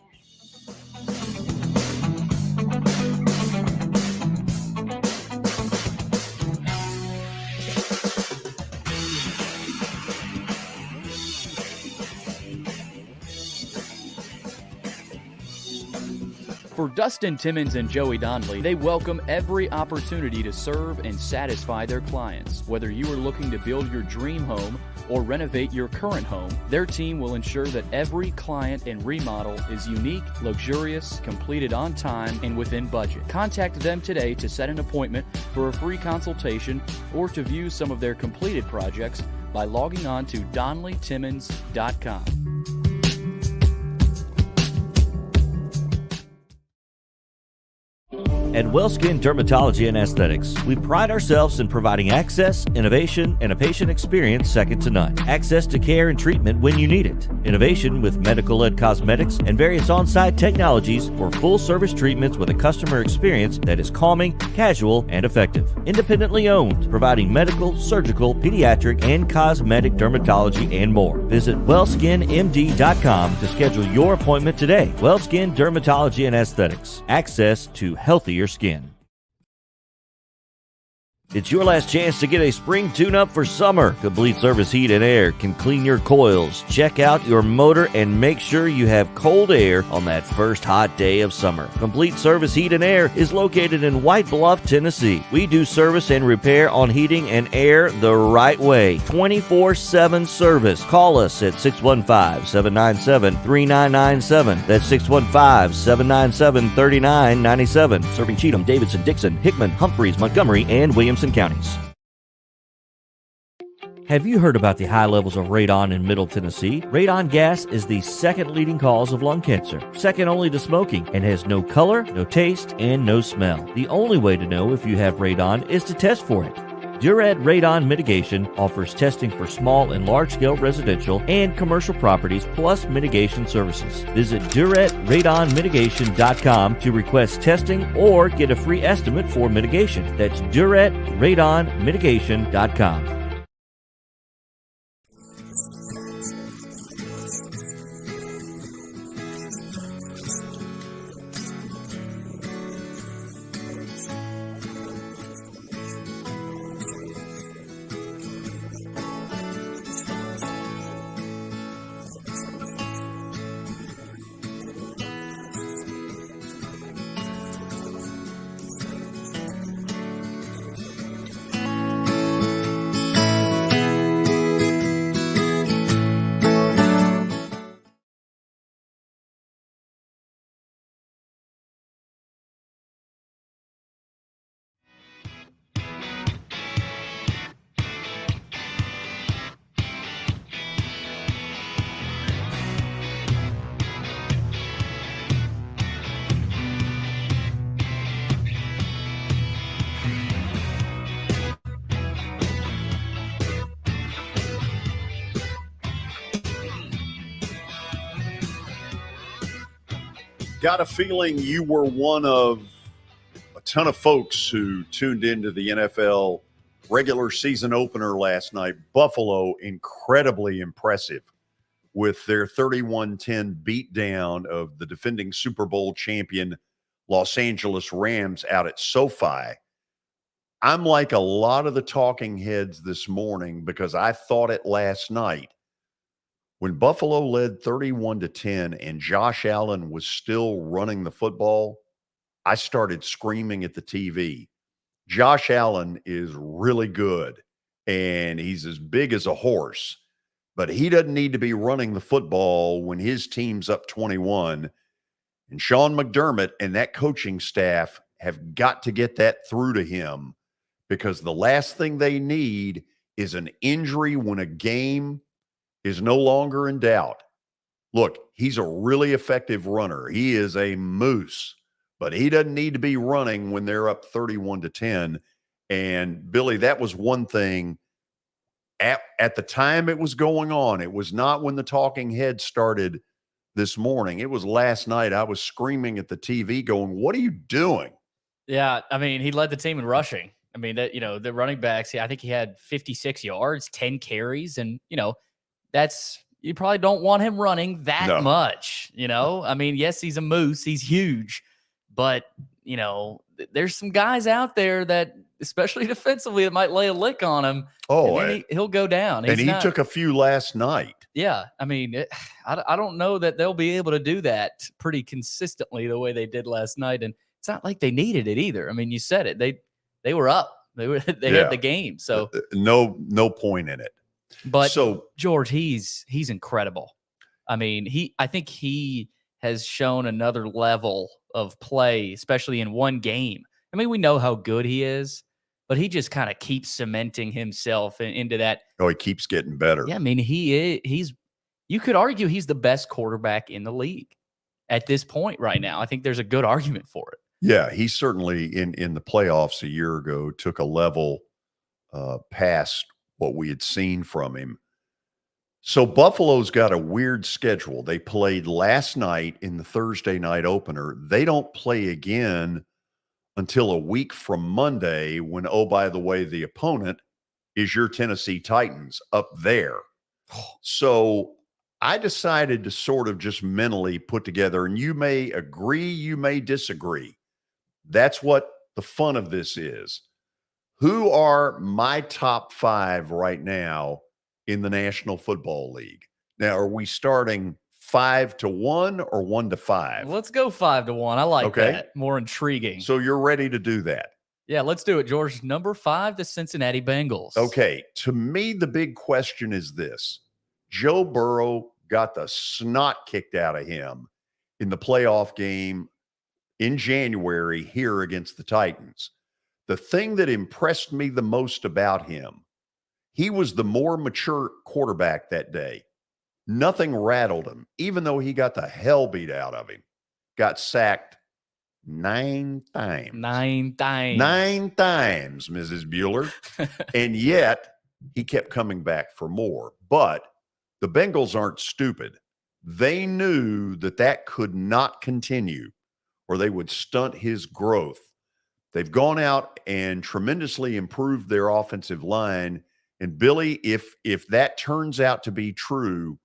For Dustin Timmons and Joey Donnelly, they welcome every opportunity to serve and satisfy their clients. Whether you are looking to build your dream home or renovate your current home, their team will ensure that every client and remodel is unique, luxurious, completed on time, and within budget. Contact them today to set an appointment for a free consultation or to view some of their completed projects by logging on to DonnellyTimmons.com. At WellSkin Dermatology and Aesthetics, we pride ourselves in providing access, innovation, and a patient experience second to none. Access to care and treatment when you need it. Innovation with medical-led cosmetics and various on-site technologies for full-service treatments with a customer experience that is calming, casual, and effective. Independently owned, providing medical, surgical, pediatric, and cosmetic dermatology and more. Visit WellSkinMD.com to schedule your appointment today. WellSkin Dermatology and Aesthetics. Access to healthier skin. It's your last chance to get a spring tune-up for summer. Complete Service Heat and Air can clean your coils, check out your motor, and make sure you have cold air on that first hot day of summer. Complete Service Heat and Air is located in White Bluff, Tennessee. We do service and repair on heating and air the right way. 24/7 service. Call us at 615-797-3997. That's 615-797-3997. Serving Cheatham, Davidson, Dixon, Hickman, Humphreys, Montgomery, and Williamson counties. Have you heard about the high levels of radon in Middle Tennessee? Radon gas is the second leading cause of lung cancer, second only to smoking, and has no color, no taste, and no smell. The only way to know if you have radon is to test for it. Duret Radon Mitigation offers testing for small and large-scale residential and commercial properties, plus mitigation services. Visit DuretRadonMitigation.com to request testing or get a free estimate for mitigation. That's DuretRadonMitigation.com. got a feeling you were one of a ton of folks who tuned into the NFL regular season opener last night. Buffalo, incredibly impressive with their 31-10 beatdown of the defending Super Bowl champion Los Angeles Rams out at SoFi. I'm like a lot of the talking heads this morning because I thought it last night. When Buffalo led 31-10 and Josh Allen was still running the football, I started screaming at the TV. Josh Allen is really good, and he's as big as a horse, but he doesn't need to be running the football when his team's up 21. And Sean McDermott and that coaching staff have got to get that through to him, because the last thing they need is an injury when a game is no longer in doubt. Look, he's a really effective runner. He is a moose, but he doesn't need to be running when they're up 31-10. And Billy, that was one thing at the time it was going on. It was not when the talking head started this morning. It was last night. I was screaming at the TV going, what are you doing? Yeah, I mean, he led the team in rushing. I mean, that, the running backs, I think he had 56 yards, 10 carries, and you probably don't want him running that much, I mean, yes, he's a moose, he's huge, but there's some guys out there that, especially defensively, that might lay a lick on him. Oh, and then he'll go down. He took a few last night. Yeah, I mean, I don't know that they'll be able to do that pretty consistently the way they did last night, and it's not like they needed it either. I mean, you said it. They were up. They had the game. So no point in it. But George, he's incredible. I mean, I think he has shown another level of play, especially in one game. I mean, we know how good he is, but he just kind of keeps cementing himself into that. Oh, he keeps getting better. Yeah, I mean, he's you could argue he's the best quarterback in the league at this point right now. I think there's a good argument for it. Yeah, he certainly in the playoffs a year ago took a level past what we had seen from him. So Buffalo's got a weird schedule. They played last night in the Thursday night opener. They don't play again until a week from Monday when, oh, by the way, the opponent is your Tennessee Titans up there. So I decided to sort of just mentally put together, and you may agree, you may disagree. That's what the fun of this is. Who are my top 5 right now in the National Football League? Now, are we starting 5-1 or 1-5? Let's go 5-1. I like that. More intriguing. So you're ready to do that? Yeah, let's do it, George. Number 5, the Cincinnati Bengals. Okay. To me, the big question is this. Joe Burrow got the snot kicked out of him in the playoff game in January here against the Titans. The thing that impressed me the most about him, he was the more mature quarterback that day. Nothing rattled him, even though he got the hell beat out of him. Got sacked 9 times. 9 times. 9 times, Mrs. Bueller. And yet, he kept coming back for more. But the Bengals aren't stupid. They knew that could not continue, or they would stunt his growth. They've gone out and tremendously improved their offensive line. And Billy, if that turns out to be true,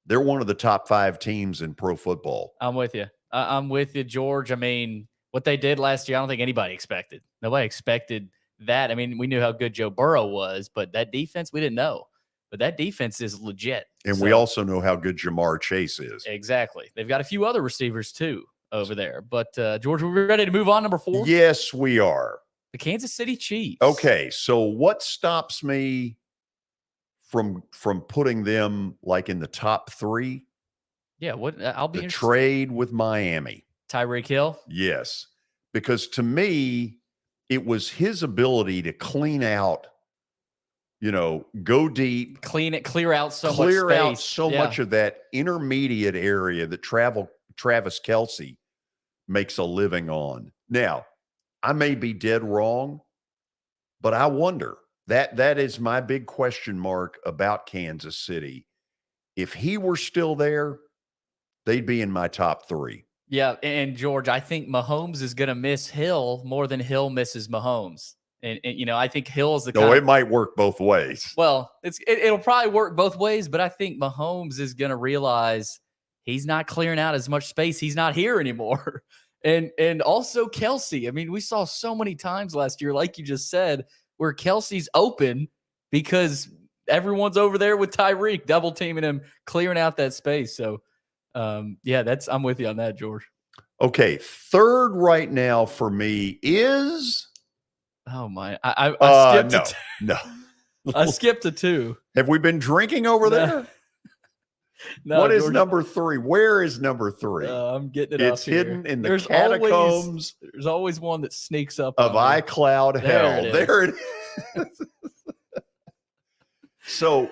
they're one of the top 5 teams in pro football. I'm with you. I'm with you, George. I mean, what they did last year, I don't think anybody expected. Nobody expected that. I mean, we knew how good Joe Burrow was, but that defense, we didn't know. But that defense is legit. And we also know how good Jamar Chase is. Exactly. They've got a few other receivers, too, over there. But, George, we're ready to move on. Number 4? Yes, we are. The Kansas City Chiefs. Okay, so what stops me from putting them like in the top 3? Yeah, I'll be the trade with Miami. Tyreek Hill? Yes, because to me, it was his ability to clean out, go deep. Clear out so much of that intermediate area that Travis Kelce makes a living on. Now, I may be dead wrong, but I wonder. That is my big question mark about Kansas City. If he were still there, they'd be in my top 3. Yeah, and George, I think Mahomes is going to miss Hill more than Hill misses Mahomes. And I think Hill is the No, it might work both ways. Well, it'll probably work both ways, but I think Mahomes is going to realize he's not clearing out as much space. He's not here anymore. And also Kelsey. I mean, we saw so many times last year, like you just said, where Kelsey's open because everyone's over there with Tyreek, double teaming him, clearing out that space. So, I'm with you on that, George. Okay, third right now for me is. Oh my! I skipped no. I skipped a 2. Have we been drinking over there? No, what is George, number 3? Where is number 3? I'm getting it. It's hidden in the catacombs. There's always one that sneaks up of iCloud hell. There it is. So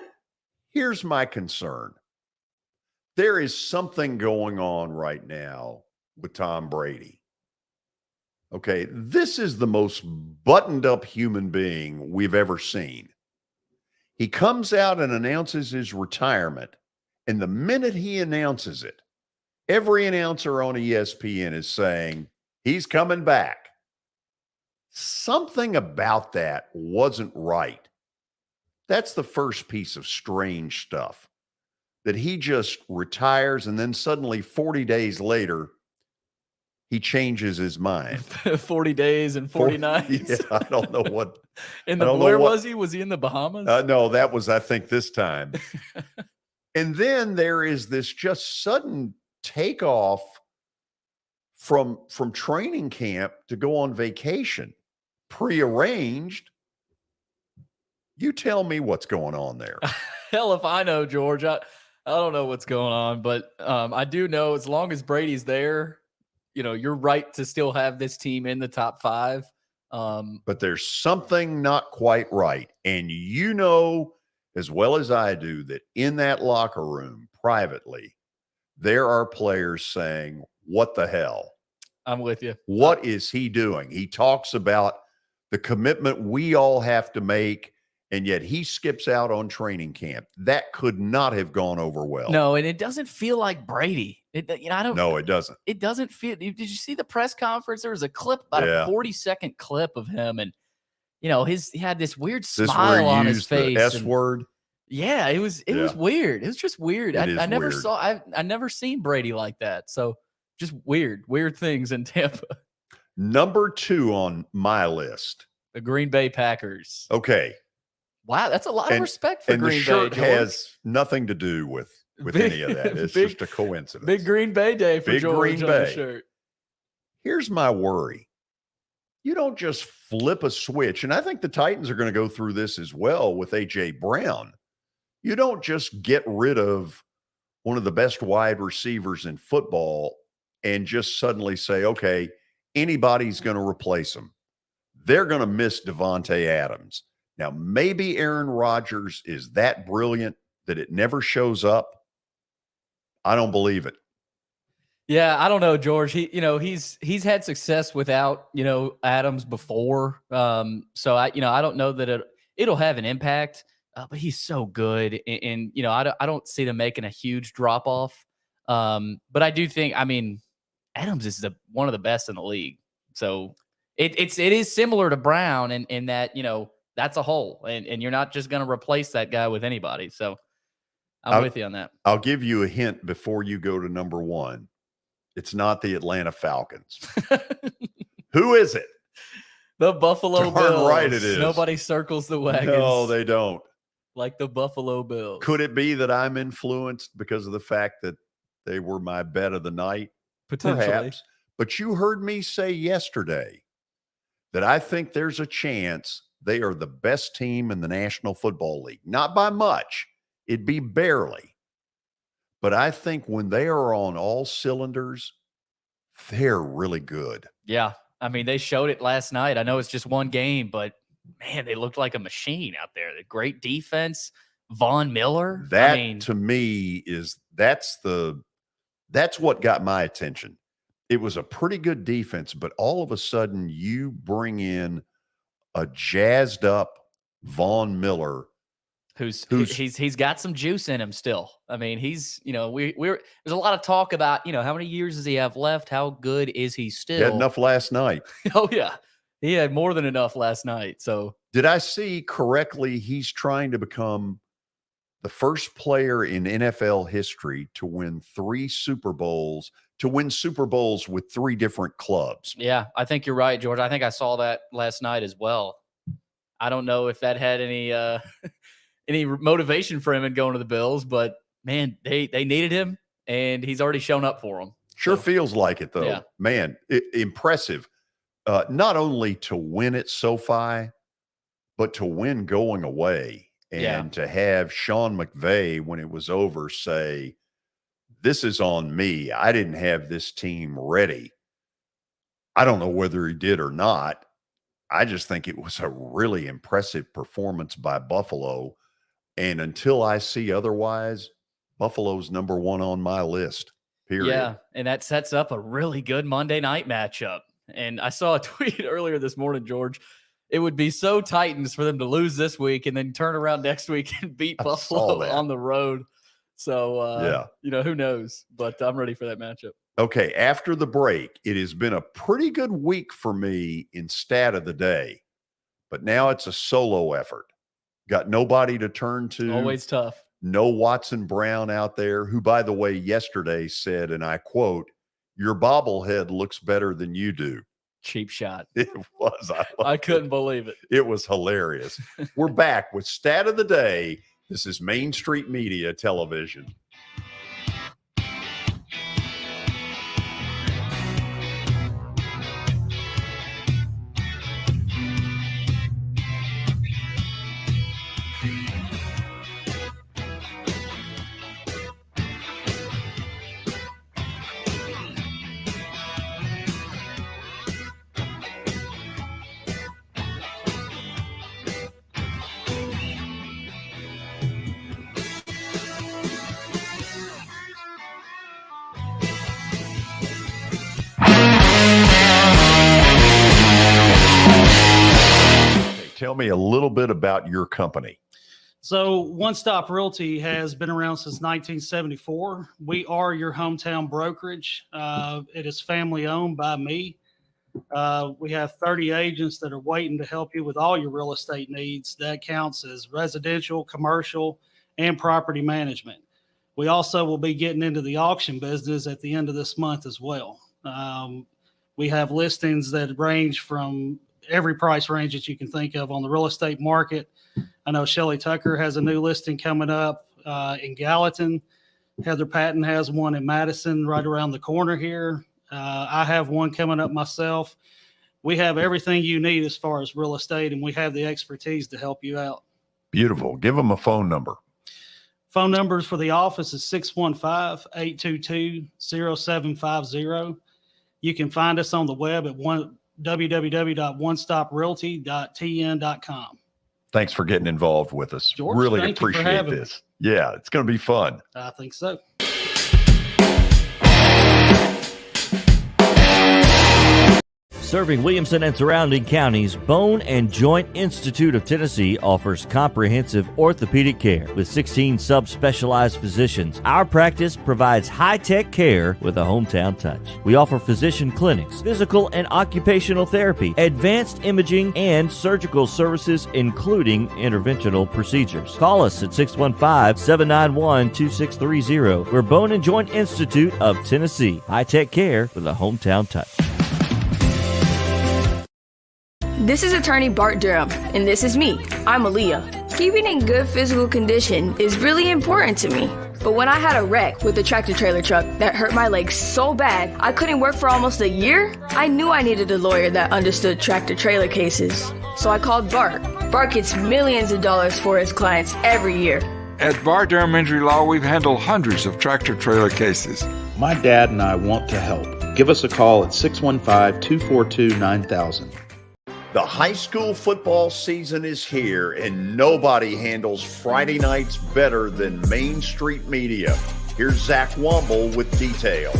here's my concern. There is something going on right now with Tom Brady. Okay, this is the most buttoned up human being we've ever seen. He comes out and announces his retirement. And the minute he announces it, every announcer on ESPN is saying he's coming back. Something about that wasn't right. That's the first piece of strange stuff. That he just retires and then suddenly 40 days later, he changes his mind. 40 days and 40 nights. Yeah, I don't know what. Where was he? Was he in the Bahamas? No, that was, I think, this time. And then there is this just sudden takeoff from training camp to go on vacation, prearranged. You tell me what's going on there. Hell if I know, George. I don't know what's going on, but I do know as long as Brady's there, you're right to still have this team in the top 5. But there's something not quite right. And as well as I do that in that locker room privately, there are players saying, what the hell? I'm with you. What is he doing? He talks about the commitment we all have to make, and yet he skips out on training camp. That could not have gone over well. No, and it doesn't feel like Brady. No, it doesn't. It doesn't feel. Did you see the press conference? There was a clip, about a 40-second clip of him, and he had this weird smile on his face. The S word. Yeah, it was weird. It was just weird. I never weird. I never seen Brady like that. So just weird things in Tampa. Number 2 on my list, the Green Bay Packers. Okay. Wow, that's a lot of respect for Green Bay. And the shirt has nothing to do with any of that. It's just a coincidence. Big Green Bay day for George Green on Bay. the shirt. Here's my worry. You don't just flip a switch, and I think the Titans are going to go through this as well with A.J. Brown. You don't just get rid of one of the best wide receivers in football and just suddenly say, okay, anybody's going to replace him. They're going to miss Devontae Adams. Now, maybe Aaron Rodgers is that brilliant that it never shows up. I don't believe it. Yeah, I don't know, George. He's had success without, Adams before. So I don't know that it'll have an impact. But he's so good, and I don't see them making a huge drop off. But I do think, Adams is one of the best in the league. So it is similar to Brown in that that's a hole, and you're not just going to replace that guy with anybody. So I'm with you on that. I'll give you a hint before you go to number 1. It's not the Atlanta Falcons. Who is it? The Buffalo Bills. Right, it is. Nobody circles the wagons. No, they don't. Like the Buffalo Bills. Could it be that I'm influenced because of the fact that they were my bet of the night? Potentially. Perhaps. But you heard me say yesterday that I think there's a chance they are the best team in the National Football League. Not by much. It'd be barely. But I think when they are on all cylinders, they're really good. Yeah. They showed it last night. I know it's just one game, but man, they looked like a machine out there. The great defense, Von Miller. That to me that's what got my attention. It was a pretty good defense, but all of a sudden you bring in a jazzed up Von Miller He's got some juice in him still. I mean, he's, there's a lot of talk about, how many years does he have left? How good is he still? He had enough last night. Oh yeah. He had more than enough last night. So did I see correctly? He's trying to become the first player in NFL history to win 3 Super Bowls, with 3 different clubs. Yeah, I think you're right, George. I think I saw that last night as well. I don't know if that had any any motivation for him in going to the Bills, but man, they needed him, and he's already shown up for them. Sure feels like it, though. Yeah. Man, impressive. Not only to win at SoFi, but to win going away, and to have Sean McVay, when it was over, say, this is on me. I didn't have this team ready. I don't know whether he did or not. I just think it was a really impressive performance by Buffalo. And until I see otherwise, Buffalo's number 1 on my list, period. Yeah, and that sets up a really good Monday night matchup. And I saw a tweet earlier this morning, George. It would be so Titans for them to lose this week and then turn around next week and beat Buffalo on the road. So, who knows? But I'm ready for that matchup. Okay, after the break, it has been a pretty good week for me in stat of the day. But now it's a solo effort. Got nobody to turn to. Always tough. No Watson Brown out there, who, by the way, yesterday said, and I quote, "Your bobblehead looks better than you do." Cheap shot. It was. I couldn't believe it. It was hilarious. We're back with Stat of the Day. This is Main Street Media Television. Tell me a little bit about your company. So One Stop Realty has been around since 1974. We are your hometown brokerage. It is family owned by me. We have 30 agents that are waiting to help you with all your real estate needs. That counts as residential, commercial, and property management. We also will be getting into the auction business at the end of this month as well. We have listings that range from every price range that you can think of on the real estate market. I know Shelly Tucker has a new listing coming up in Gallatin. Heather Patton has one in Madison right around the corner here. I have one coming up myself. We have everything you need as far as real estate, and we have the expertise to help you out. Beautiful. Give them a phone number. Phone numbers for the office is 615-822-0750. You can find us on the web at www.onestoprealty.tn.com. Thanks for getting involved with us. George, really appreciate this. Yeah, it's going to be fun. I think so. Serving Williamson and surrounding counties, Bone and Joint Institute of Tennessee offers comprehensive orthopedic care with 16 subspecialized physicians. Our practice provides high-tech care with a hometown touch. We offer physician clinics, physical and occupational therapy, advanced imaging, and surgical services, including interventional procedures. Call us at 615-791-2630. We're Bone and Joint Institute of Tennessee. High-tech care with a hometown touch. This is attorney Bart Durham, and this is me. I'm Aaliyah. Keeping in good physical condition is really important to me. But when I had a wreck with a tractor-trailer truck that hurt my legs so bad I couldn't work for almost a year, I knew I needed a lawyer that understood tractor-trailer cases. So I called Bart. Bart gets millions of dollars for his clients every year. At Bart Durham Injury Law, we've handled hundreds of tractor-trailer cases. My dad and I want to help. Give us a call at 615-242-9000. The high school football season is here, and nobody handles Friday nights better than Main Street Media. Here's Zach Womble with details.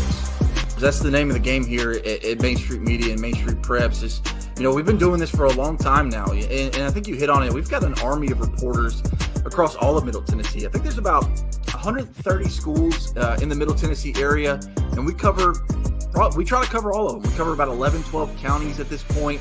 That's the name of the game here at Main Street Media and Main Street Preps. Is, we've been doing this for a long time now, and I think you hit on it. We've got an army of reporters across all of Middle Tennessee. I think there's about 130 schools in the Middle Tennessee area, and we try to cover all of them. We cover about 11, 12 counties at this point.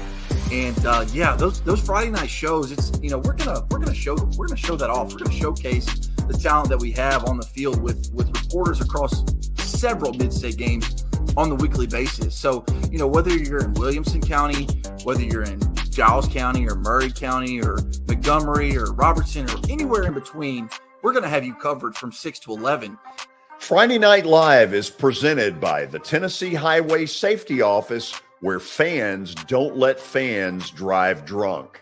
And those Friday night shows, it's we're gonna show that off. We're gonna showcase the talent that we have on the field with reporters across several mid-state games on the weekly basis. So, whether you're in Williamson County, whether you're in Giles County or Murray County or Montgomery or Robertson or anywhere in between, we're going to have you covered from 6 to 11. Friday Night Live is presented by the Tennessee Highway Safety Office, where fans don't let fans drive drunk.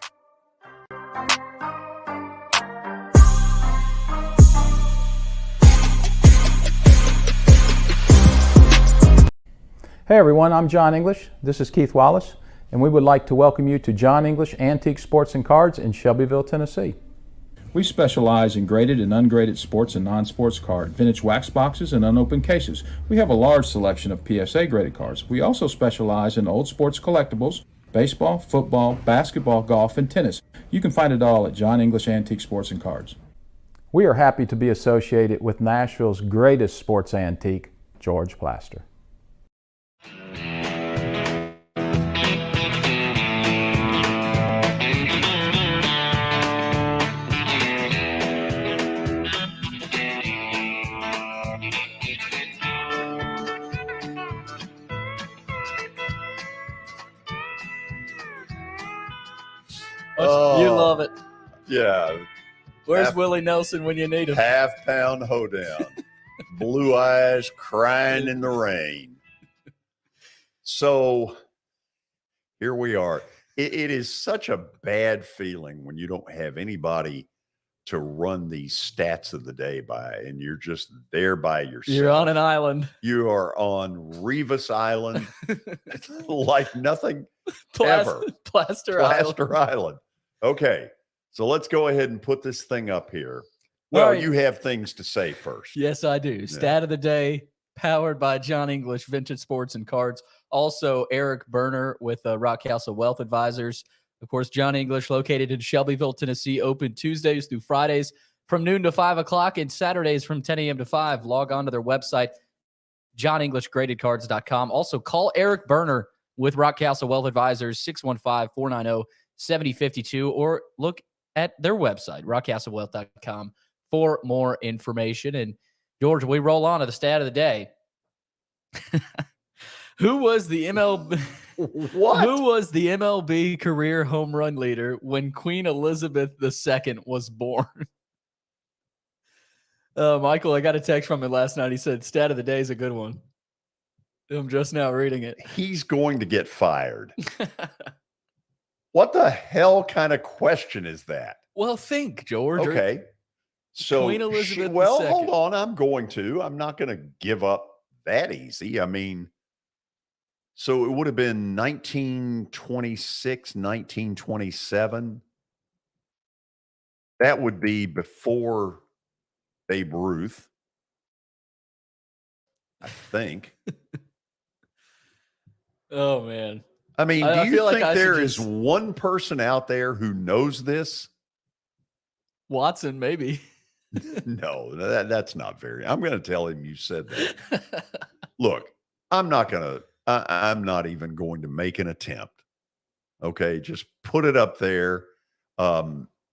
Hey everyone, I'm John English. This is Keith Wallace, and we would like to welcome you to John English Antique Sports and Cards in Shelbyville, Tennessee. We specialize in graded and ungraded sports and non-sports cards, vintage wax boxes, and unopened cases. We have a large selection of PSA graded cards. We also specialize in old sports collectibles, baseball, football, basketball, golf, and tennis. You can find it all at John English Antique Sports and Cards. We are happy to be associated with Nashville's greatest sports antique, George Plaster. You love it. Yeah. Where's Willie Nelson when you need him? Half-pound hoedown. Blue eyes crying in the rain. So here we are. It is such a bad feeling when you don't have anybody to run these stats of the day by, and you're just there by yourself. You're on an island. You are on Revis Island. It's like nothing ever. Plaster Island. Okay, so let's go ahead and put this thing up here. Well, you have things to say first. Yes, I do. Stat of the day, powered by John English, Vintage Sports and Cards. Also, Eric Berner with Rock Castle Wealth Advisors. Of course, John English, located in Shelbyville, Tennessee, open Tuesdays through Fridays from noon to 5 o'clock and Saturdays from 10 a.m. to 5. Log on to their website, johnenglishgradedcards.com. Also, call Eric Berner with Rock Castle Wealth Advisors, 615-490-7052, or look at their website, rockcastlewealth.com, for more information. And, George, we roll on to the stat of the day. Who was the MLB? What? Who was the MLB career home run leader when Queen Elizabeth II was born? Michael, I got a text from him last night. He said, stat of the day is a good one. I'm just now reading it. He's going to get fired. What the hell kind of question is that? Well, think, George. Okay. So, Queen Elizabeth II. Hold on. I'm not going to give up that easy. I mean, so it would have been 1926, 1927. That would be before Babe Ruth, I think. Oh, man. I mean, do you think there is one person out there who knows this? Watson, maybe. No, that's not very. I'm going to tell him you said that. Look, I'm not even going to make an attempt. Okay, just put it up there.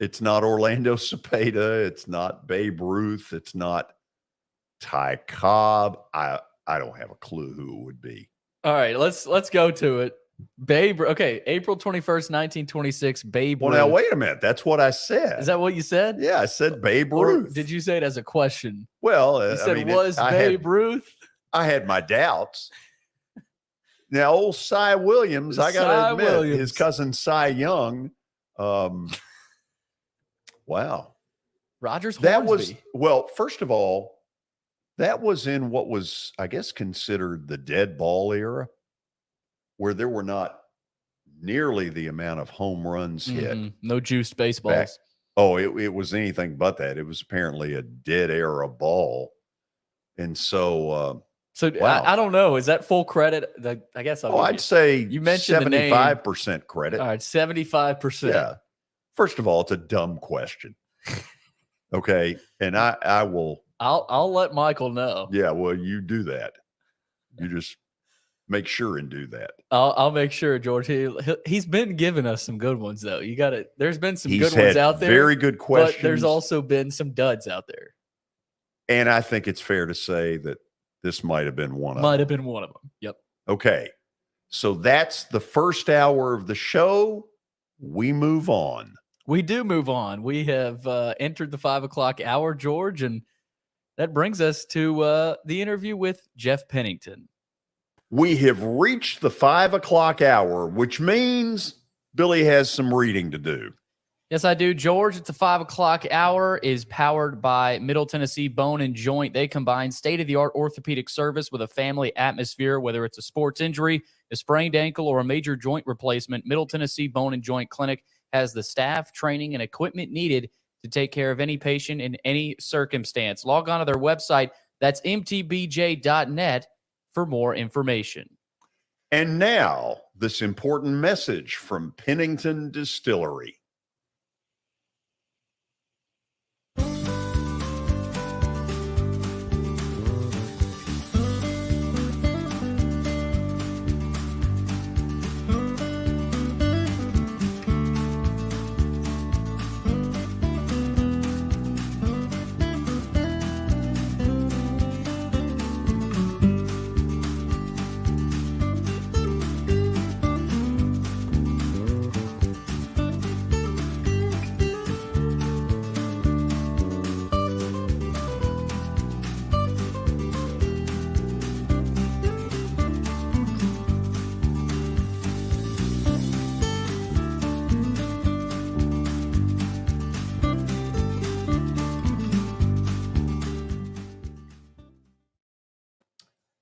It's not Orlando Cepeda. It's not Babe Ruth. It's not Ty Cobb. I don't have a clue who it would be. All right, let's go to it. Okay, April 21st, 1926, Babe Ruth. Well, now, wait a minute. That's what I said. Is that what you said? Yeah, I said Babe Ruth. Or did you say it as a question? Well, you said, Babe Ruth? I had my doubts. Now, old Cy Williams, I got to admit, his cousin Cy Young, wow. Rogers Hornsby. Well, first of all, that was in what was, I guess, considered the dead ball era, where there were not nearly the amount of home runs hit. No juiced baseballs. It was anything but that. It was apparently a dead era ball. And so, wow. I don't know. Is that full credit? I guess I'd say you mentioned 75% credit. All right, 75%. Yeah. First of all, it's a dumb question. Okay. And I will. I'll let Michael know. Yeah. Well, you do that. You just make sure and do that. I'll make sure, George. He's been giving us some good ones, though. You got it. There's been some He's good ones had out there. very good questions. But there's also been some duds out there. And I think it's fair to say that this might have been one of them. Might have been one of them. Yep. Okay. So that's the first hour of the show. We move on. We do move on. We have entered the 5 o'clock hour, George, and that brings us to the interview with Jeff Pennington. We have reached the 5 o'clock hour, which means Billy has some reading to do. Yes, I do, George. It's a 5 o'clock hour is powered by Middle Tennessee Bone and Joint. They combine state-of-the-art orthopedic service with a family atmosphere. Whether it's a sports injury, a sprained ankle, or a major joint replacement, Middle Tennessee Bone and Joint Clinic has the staff, training, and equipment needed to take care of any patient in any circumstance. Log on to their website. That's mtbj.net for more information. And now, this important message from Pennington Distillery.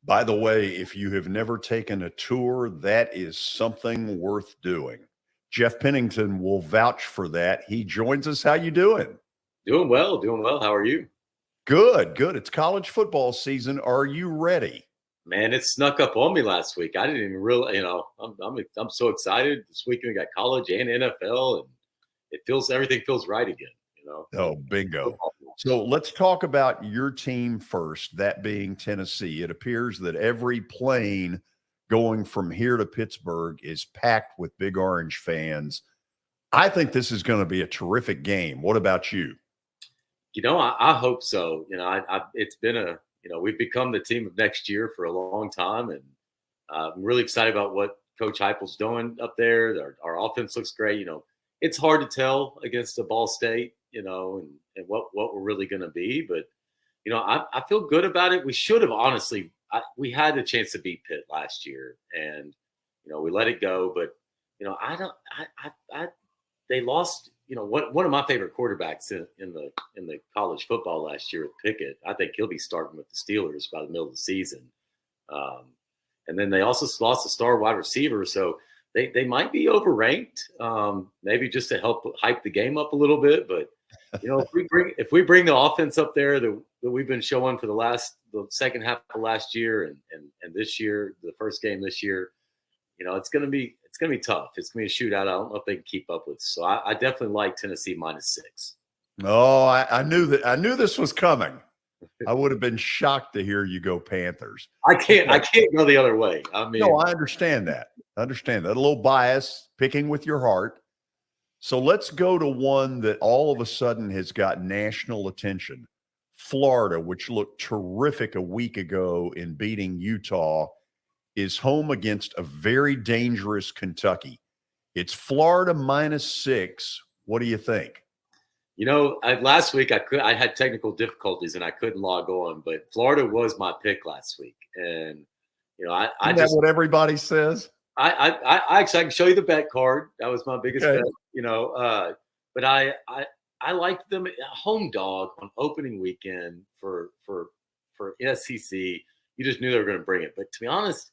By the way, if you have never taken a tour, that is something worth doing. Jeff Pennington will vouch for that. He joins us. How you doing? Doing well. How are you? Good. It's college football season. Are you ready? Man, it snuck up on me last week. I didn't even realize, I'm so excited. This weekend we got college and NFL, and everything feels right again, Oh, bingo. So let's talk about your team first, that being Tennessee. It appears that every plane going from here to Pittsburgh is packed with Big Orange fans. I think this is going to be a terrific game. What about you? I hope so. It's been we've become the team of next year for a long time, and I'm really excited about what Coach Heupel's doing up there. Our offense looks great. It's hard to tell against a Ball State, and what we're really going to be. But, I feel good about it. We should have, honestly, we had the chance to beat Pitt last year, and, we let it go. But, they lost, one of my favorite quarterbacks in the college football last year with Pickett. I think he'll be starting with the Steelers by the middle of the season. And then they also lost a star wide receiver. So they might be overranked, maybe just to help hype the game up a little bit. But, if we bring the offense up there that we've been showing for the second half of last year and this year, the first game this year, it's going to be tough. It's going to be a shootout. I don't know if they can keep up with. So I definitely like Tennessee -6. Oh, I knew that. I knew this was coming. I would have been shocked to hear you go Panthers. I can't go the other way. No, I understand that. A little bias, picking with your heart. So let's go to one that all of a sudden has got national attention. Florida, which looked terrific a week ago in beating Utah, is home against a very dangerous Kentucky. It's Florida -6. What do you think? Last week I had technical difficulties and I couldn't log on, but Florida was my pick last week. And, Isn't that what everybody says? I actually, I can show you the bet card. That was my biggest bet, but I liked them home dog on opening weekend for SEC. You just knew they were going to bring it. But to be honest,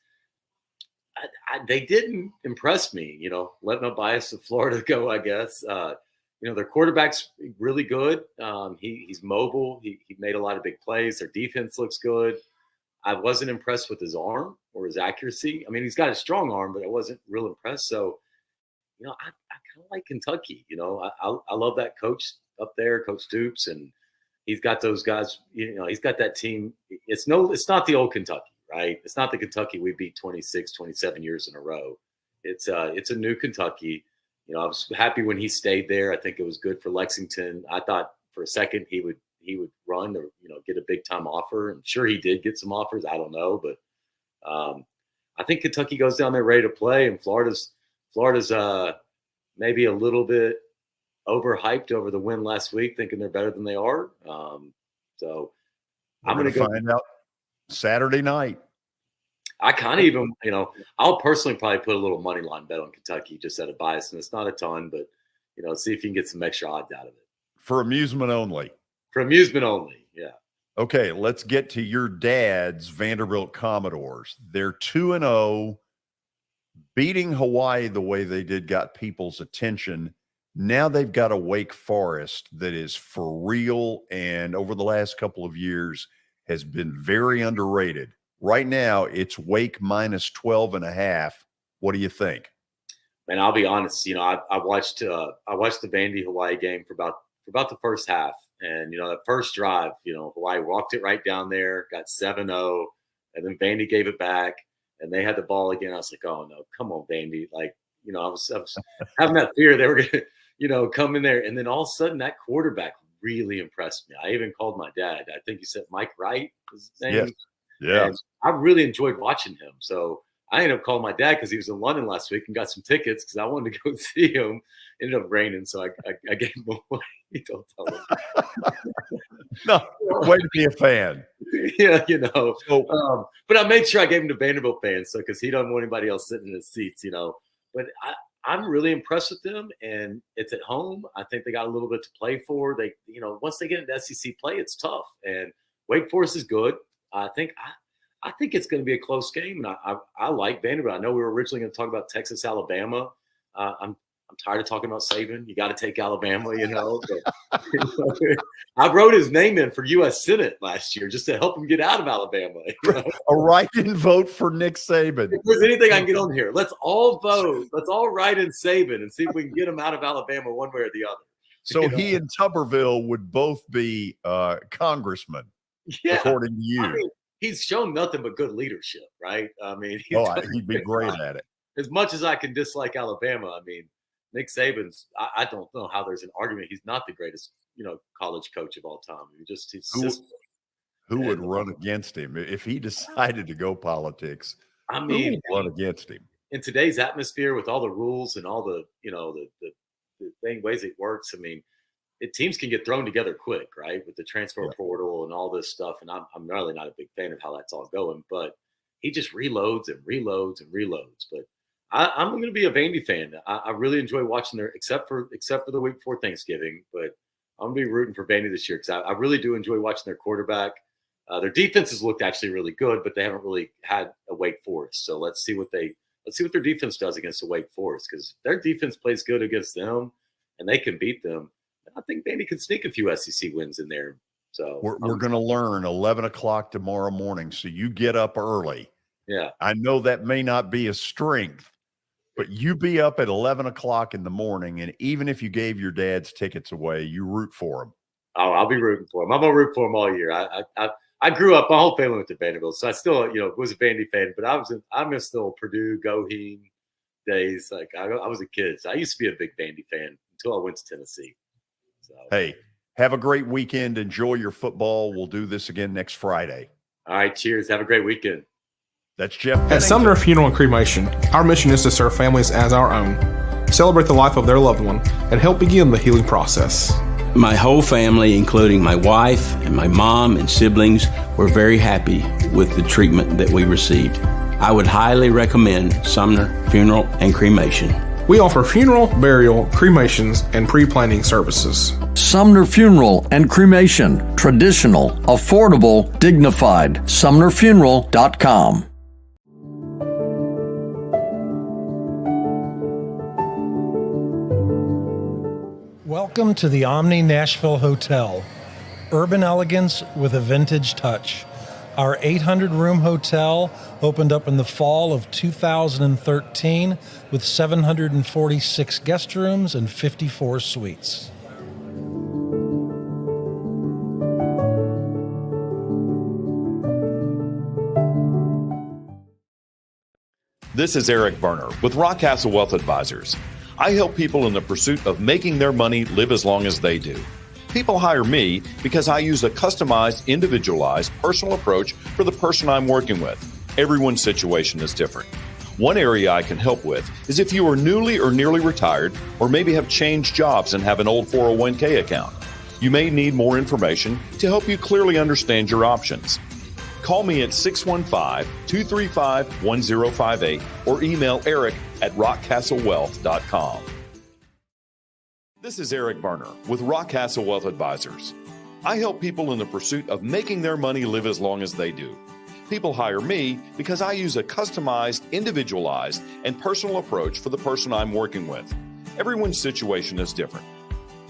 they didn't impress me, letting a bias of Florida go, I guess. Their quarterback's really good. He's mobile. He made a lot of big plays. Their defense looks good. I wasn't impressed with his arm or his accuracy. I mean, he's got a strong arm, but I wasn't real impressed. So, I kind of like Kentucky. I love that coach up there, Coach Stoops, and he's got those guys. He's got that team. It's not the old Kentucky, right? It's not the Kentucky we beat 26, 27 years in a row. It's a new Kentucky. I was happy when he stayed there. I think it was good for Lexington. I thought for a second he would run or get a big time offer. I'm sure he did get some offers. I don't know, but I think Kentucky goes down there ready to play, and Florida's maybe a little bit overhyped over the win last week, thinking they're better than they are. So I'm going to find out Saturday night. I kind of even, I'll personally probably put a little money line bet on Kentucky just out of bias, and it's not a ton, but see if you can get some extra odds out of it. For amusement only. For amusement only, yeah. Okay, let's get to your dad's Vanderbilt Commodores. They're 2-0. Beating Hawaii the way they did got people's attention. Now they've got a Wake Forest that is for real, and over the last couple of years has been very underrated. Right now, it's Wake minus 12.5. What do you think? Man, I'll be honest. I watched the Vandy Hawaii game for about the first half, and that first drive, Hawaii walked it right down there, got 7-0, and then Vandy gave it back, and they had the ball again. I was like, oh no, come on, Vandy! Like, I was having that fear they were gonna, come in there, and then all of a sudden that quarterback really impressed me. I even called my dad. I think you said Mike Wright was his name. Yes. Yeah. And I really enjoyed watching him. So I ended up calling my dad because he was in London last week and got some tickets because I wanted to go see him. Ended up raining, so I gave him away. Don't tell him. No, way to be a fan. Yeah, but I made sure I gave him to Vanderbilt fans, so because he doesn't want anybody else sitting in his seats, But I'm really impressed with them, and it's at home. I think they got a little bit to play for. They, once they get into SEC play, it's tough. And Wake Forest is good. I think it's going to be a close game, and I like Vanderbilt. I know we were originally going to talk about Texas, Alabama. I'm tired of talking about Saban. You got to take Alabama, But, I wrote his name in for U.S. Senate last year just to help him get out of Alabama. A write-in vote for Nick Saban. If there's anything I can get on here, let's all vote. Let's all write in Saban and see if we can get him out of Alabama one way or the other. So he and Tuberville would both be congressmen, according to you. I mean, he's shown nothing but good leadership, right? I mean, he'd be great at it. As much as I can dislike Alabama, I mean, Nick Saban's, I don't know how there's an argument. He's not the greatest, college coach of all time. Who would run against him if he decided to go politics? I mean, who would run against him in today's atmosphere with all the rules and all the, the ways it works. I mean, teams can get thrown together quick, right? With the transfer portal and all this stuff. And I'm really not a big fan of how that's all going, but he just reloads and reloads and reloads. But I'm going to be a Vandy fan. I really enjoy watching their, except for the week before Thanksgiving, but I'm going to be rooting for Vandy this year because I really do enjoy watching their quarterback. Their defense has looked actually really good, but they haven't really had a Wake Forest. So let's see what their defense does against the Wake Forest, because their defense plays good against them and they can beat them. I think Vandy could sneak a few SEC wins in there. So we're going to learn 11 o'clock tomorrow morning. So you get up early. Yeah. I know that may not be a strength, but you be up at 11 o'clock in the morning. And even if you gave your dad's tickets away, you root for him. Oh, I'll be rooting for him. I'm going to root for him all year. I grew up, my whole family went to Vanderbilt. So I still, was a Vandy fan, but I miss the old Purdue, Goheen days. Like I was a kid. So I used to be a big Vandy fan until I went to Tennessee. So, hey, have a great weekend. Enjoy your football. We'll do this again next Friday. All right. Cheers. Have a great weekend. That's Jeff At Pennington. Sumner Funeral and Cremation, our mission is to serve families as our own, celebrate the life of their loved one, and help begin the healing process. My whole family, including my wife and my mom and siblings, were very happy with the treatment that we received. I would highly recommend Sumner Funeral and Cremation. We offer funeral, burial, cremations, and pre-planning services. Sumner Funeral and Cremation. Traditional, affordable, dignified. SumnerFuneral.com. Welcome to the Omni Nashville Hotel. Urban elegance with a vintage touch. Our 800-room hotel opened up in the fall of 2013 with 746 guest rooms and 54 suites. This is Eric Berner with Rockcastle Wealth Advisors. I help people in the pursuit of making their money live as long as they do. People hire me because I use a customized, individualized, personal approach for the person I'm working with. Everyone's situation is different. One area I can help with is if you are newly or nearly retired, or maybe have changed jobs and have an old 401k account. You may need more information to help you clearly understand your options. Call me at 615-235-1058 or email Eric at rockcastlewealth.com. This is Eric Berner with Rockcastle Wealth Advisors. I help people in the pursuit of making their money live as long as they do. People hire me because I use a customized, individualized, and personal approach for the person I'm working with. Everyone's situation is different.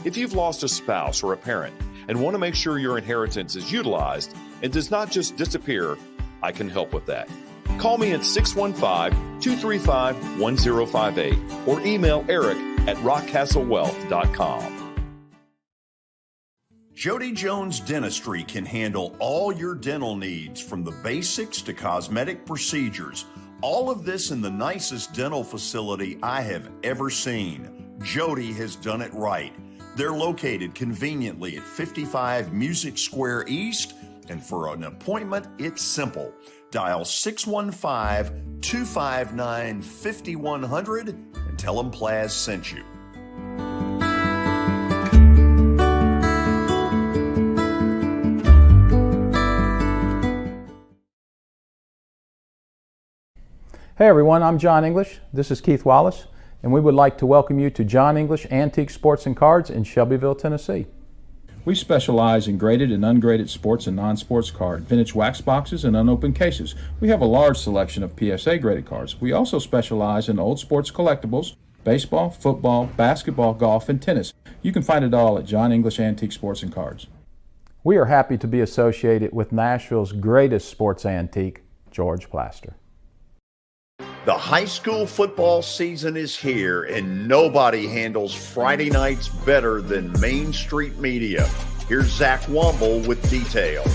If you've lost a spouse or a parent and want to make sure your inheritance is utilized and does not just disappear, I can help with that. Call me at 615-235-1058 or email Eric at rockcastlewealth.com. Jody Jones Dentistry can handle all your dental needs, from the basics to cosmetic procedures. All of this in the nicest dental facility I have ever seen. Jody has done it right. They're located conveniently at 55 Music Square East, and for an appointment, it's simple. Dial 615-259-5100 and tell them Plaz sent you. Hey everyone, I'm John English. This is Keith Wallace, and we would like to welcome you to John English Antique Sports and Cards in Shelbyville, Tennessee. We specialize in graded and ungraded sports and non-sports cards, vintage wax boxes, and unopened cases. We have a large selection of PSA graded cards. We also specialize in old sports collectibles, baseball, football, basketball, golf, and tennis. You can find it all at John English Antique Sports and Cards. We are happy to be associated with Nashville's greatest sports antique, George Plaster. The high school football season is here, and nobody handles Friday nights better than Main Street Media. Here's Zach Womble with details.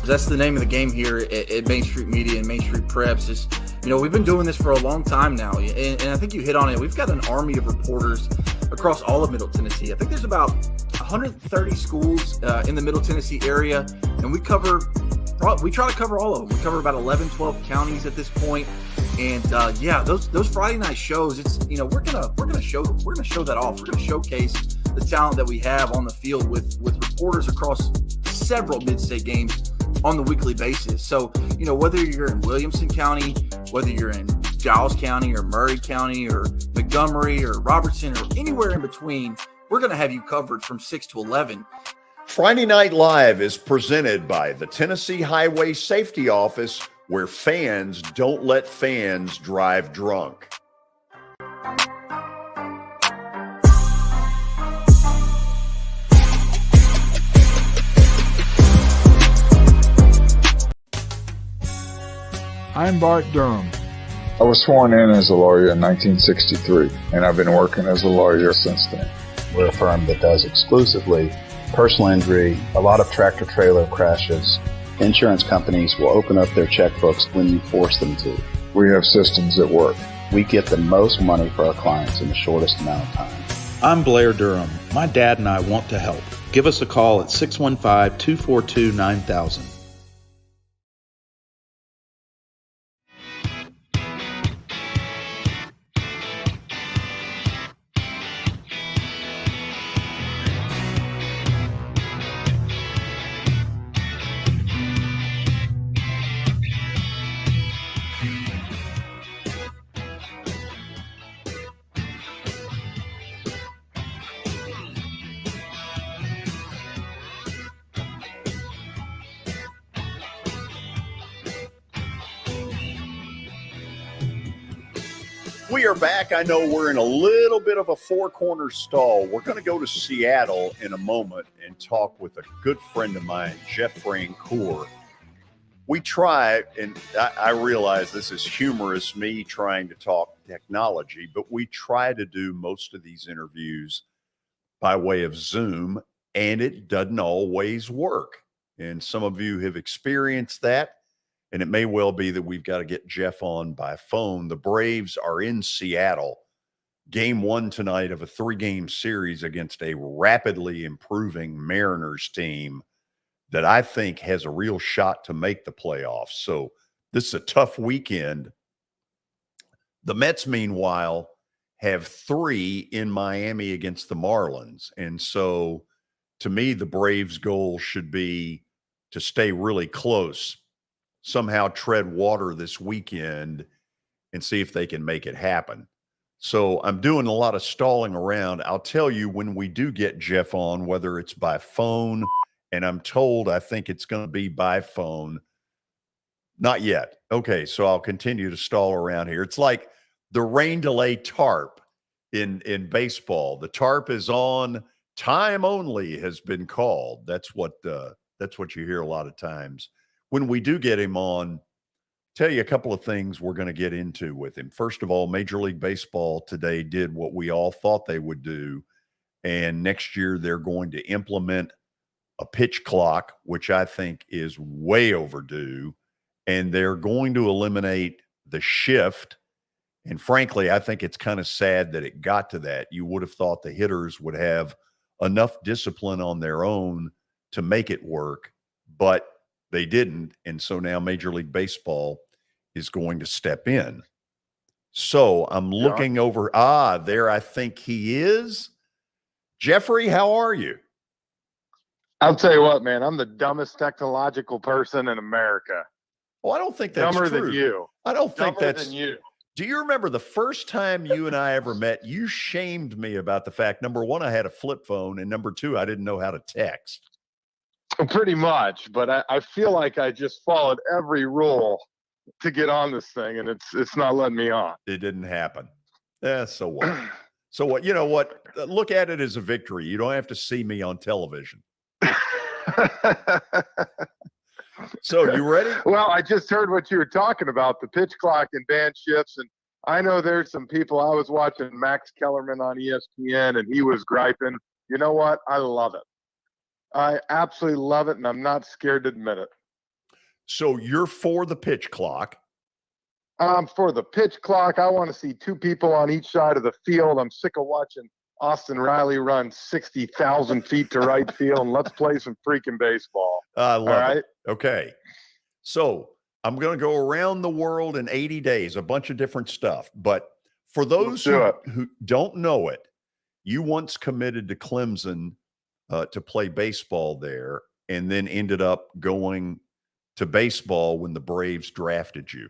That's the name of the game here at Main Street Media and Main Street Preps. Is, we've been doing this for a long time now, and I think you hit on it. We've got an army of reporters across all of Middle Tennessee. I think there's about 130 schools in the Middle Tennessee area, and we try to cover all of them. We cover about 11, 12 counties at this point. And those Friday night shows, it's we're gonna show that off. We're gonna showcase the talent that we have on the field with reporters across several mid-state games on the weekly basis. So whether you're in Williamson County, whether you're in Giles County or Murray County or Montgomery or Robertson or anywhere in between, we're gonna have you covered from 6 to 11. Friday Night Live is presented by the Tennessee Highway Safety Office, where fans don't let fans drive drunk. I'm Bart Durham. I was sworn in as a lawyer in 1963, and I've been working as a lawyer since then. We're a firm that does exclusively personal injury, a lot of tractor-trailer crashes. Insurance companies will open up their checkbooks when you force them to. We have systems that work. We get the most money for our clients in the shortest amount of time. I'm Blair Durham. My dad and I want to help. Give us a call at 615-242-9000. We are back. I know we're in a little bit of a four-corner stall. We're going to go to Seattle in a moment and talk with a good friend of mine, Jeff Francoeur. We try, and I realize this is humorous, me trying to talk technology, but we try to do most of these interviews by way of Zoom, and it doesn't always work. And some of you have experienced that, and it may well be that we've got to get Jeff on by phone. The Braves are in Seattle. Game 1 tonight of a 3-game series against a rapidly improving Mariners team that I think has a real shot to make the playoffs. So this is a tough weekend. The Mets, meanwhile, have 3 in Miami against the Marlins. And so to me, the Braves' goal should be to stay really close, somehow tread water this weekend and see if they can make it happen. So I'm doing a lot of stalling around. I'll tell you when we do get Jeff on, whether it's by phone, and I'm told I think it's going to be by phone. Not yet. Okay, so I'll continue to stall around here. It's like the rain delay tarp in baseball. The tarp is on, time only has been called. That's what you hear a lot of times. When we do get him on, tell you a couple of things we're going to get into with him. First of all, Major League Baseball today did what we all thought they would do, and next year they're going to implement a pitch clock, which I think is way overdue, and they're going to eliminate the shift. And frankly, I think it's kind of sad that it got to that. You would have thought the hitters would have enough discipline on their own to make it work, but they didn't. And so now Major League Baseball is going to step in. So I'm looking over. There I think he is. Jeffrey, how are you? I'll tell you what, man, I'm the dumbest technological person in America. Well, I don't think that's dumber true. Than you. I don't think dumber that's than you. Do you remember the first time you and I ever met, you shamed me about the fact, number one, I had a flip phone, and number two, I didn't know how to text. Pretty much, but I feel like I just followed every rule to get on this thing, and it's not letting me on. It didn't happen. So what? So what? You know what? Look at it as a victory. You don't have to see me on television. So you ready? Well, I just heard what you were talking about, the pitch clock and band shifts, and I know there's some people. I was watching Max Kellerman on ESPN, and he was griping. You know what? I love it. I absolutely love it, and I'm not scared to admit it. So you're for the pitch clock? I'm for the pitch clock. I want to see 2 people on each side of the field. I'm sick of watching Austin Riley run 60,000 feet to right field, and let's play some freaking baseball. I love it. Okay. So I'm going to go around the world in 80 days, a bunch of different stuff. But for those who don't know it, you once committed to Clemson to play baseball there, and then ended up going to baseball when the Braves drafted you.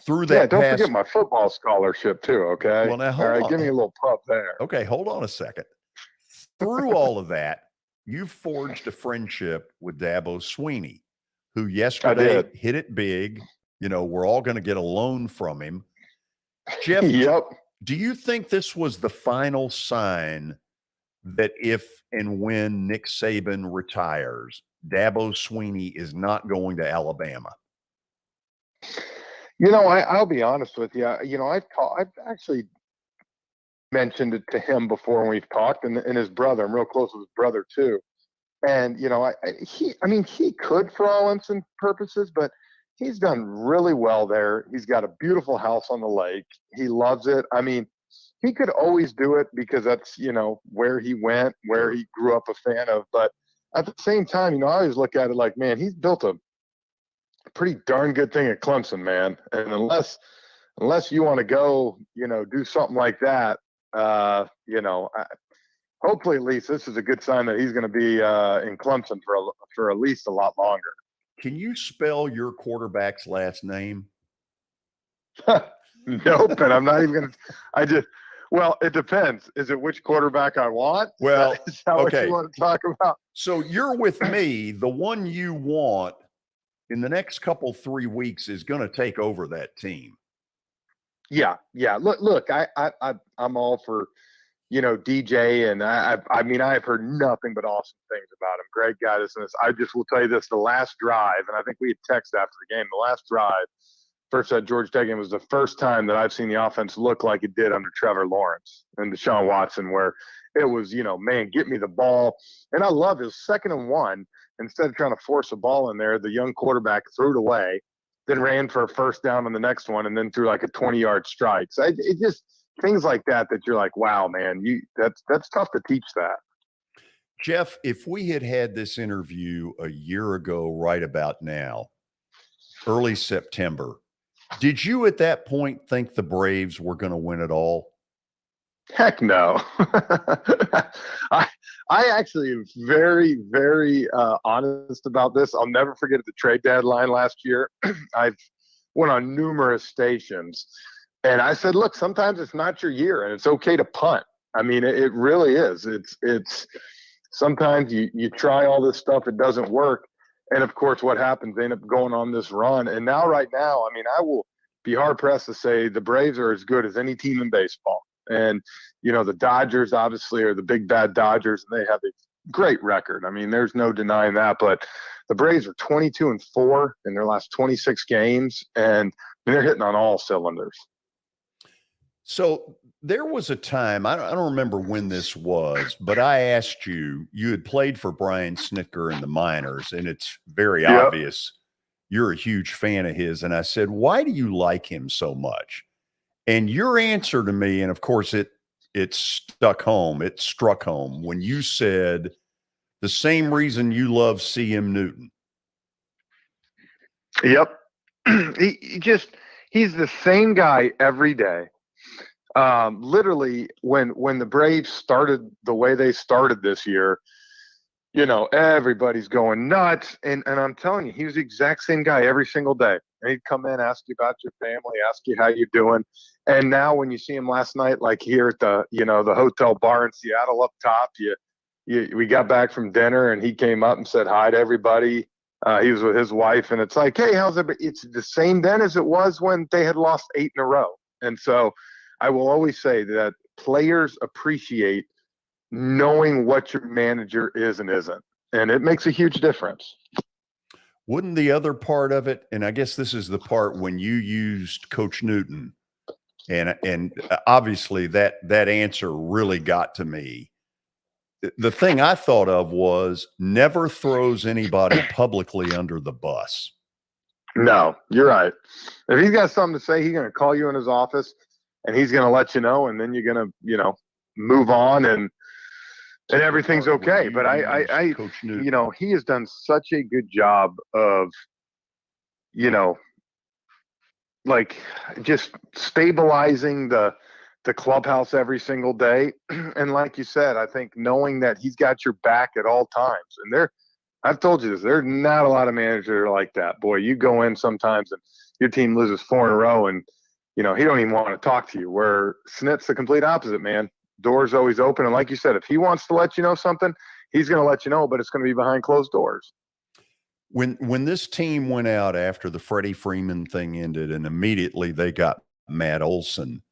Through that, don't forget my football scholarship too. Okay. Well, now all right, give me a little pub there. Okay, hold on a second. Through all of that, you forged a friendship with Dabo Swinney, who yesterday hit it big. You know, we're all going to get a loan from him. Jeff, do you think this was the final sign that if and when Nick Saban retires, Dabo Swinney is not going to Alabama? You know, I'll be honest with you. You know, I've actually mentioned it to him before when we've talked, and his brother. I'm real close with his brother too. And you know, he could for all intents and purposes, but he's done really well there. He's got a beautiful house on the lake. He loves it. I mean, he could always do it because that's, you know, where he went, where he grew up a fan of. But at the same time, you know, I always look at it like, man, he's built a pretty darn good thing at Clemson, man. And unless you want to go, you know, do something like that, you know, hopefully at least this is a good sign that he's going to be in Clemson for at least a lot longer. Can you spell your quarterback's last name? Nope, and I'm not even going to. Well, it depends. Is it which quarterback I want? Well, is that what you want to talk about? So you're with me. The one you want in the next 3 weeks is going to take over that team. Yeah. Look, I'm all for, you know, DJ, and I mean, I've heard nothing but awesome things about him. Greg got us in this. I just will tell you this: the last drive, and I think we had text after the game. The last drive, first at George Tech game, was the first time that I've seen the offense look like it did under Trevor Lawrence and Deshaun Watson, where it was, you know, man, get me the ball. And I love his 2nd and 1. Instead of trying to force a ball in there, the young quarterback threw it away. then ran for a first down on the next one, and then threw like a 20-yard strike. So it just things like that you're like, wow, man, that's tough to teach that. Jeff, if we had had this interview a year ago, right about now, early September, did you at that point think the Braves were going to win it all? Heck no. I actually am very, very honest about this. I'll never forget the trade deadline last year. I've went on numerous stations, and I said, look, sometimes it's not your year, and it's okay to punt. I mean, it really is. It's sometimes you try all this stuff, it doesn't work. And of course, what happens? They end up going on this run. And now, right now, I mean, I will be hard pressed to say the Braves are as good as any team in baseball. And, the Dodgers obviously are the big bad Dodgers, and they have a great record. I mean, there's no denying that. But the Braves are 22-4 in their last 26 games, and they're hitting on all cylinders. So there was a time, I don't remember when this was, but I asked you had played for Brian Snitker in the minors, and it's very obvious you're a huge fan of his. And I said, why do you like him so much? And your answer to me, and of course it struck home when you said the same reason you love C.M. Newton. Yep. He's the same guy every day. Literally when the Braves started the way they started this year, everybody's going nuts. And I'm telling you, he was the exact same guy every single day. And he'd come in, ask you about your family, ask you how you're doing. And now when you see him last night, like here at the, the hotel bar in Seattle up top, we got back from dinner and he came up and said hi to everybody. He was with his wife, and it's like, hey, how's it? It's the same then as it was when they had lost 8 in a row. And so I will always say that players appreciate knowing what your manager is and isn't, and it makes a huge difference. Wouldn't the other part of it, and I guess this is the part when you used Coach Newton, and obviously that answer really got to me. The thing I thought of was never throws anybody publicly under the bus. No, you're right. If he's got something to say, he's going to call you in his office, and he's going to let you know, and then you're going to, move on, and everything's okay. But I he has done such a good job of, like just stabilizing the clubhouse every single day. And like you said, I think knowing that he's got your back at all times. And I've told you this, there's not a lot of managers that are like that. Boy, you go in sometimes and your team loses 4 in a row, and he don't even want to talk to you. Where Snit's the complete opposite, man. Doors always open. And like you said, if he wants to let you know something, he's going to let you know, but it's going to be behind closed doors. When this team went out after the Freddie Freeman thing ended and immediately they got Matt Olson,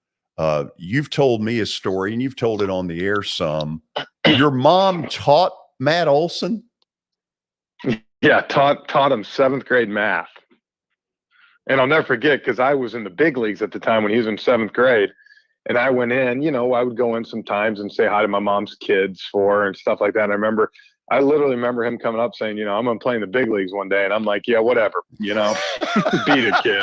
you've told me a story and you've told it on the air some. Your mom taught Matt Olson? Yeah, taught him 7th grade math. And I'll never forget, because I was in the big leagues at the time when he was in 7th grade. And I went in, I would go in sometimes and say hi to my mom's kids and stuff like that. And I literally remember him coming up saying, I'm going to play in the big leagues one day. And I'm like, yeah, whatever, beat it, kid.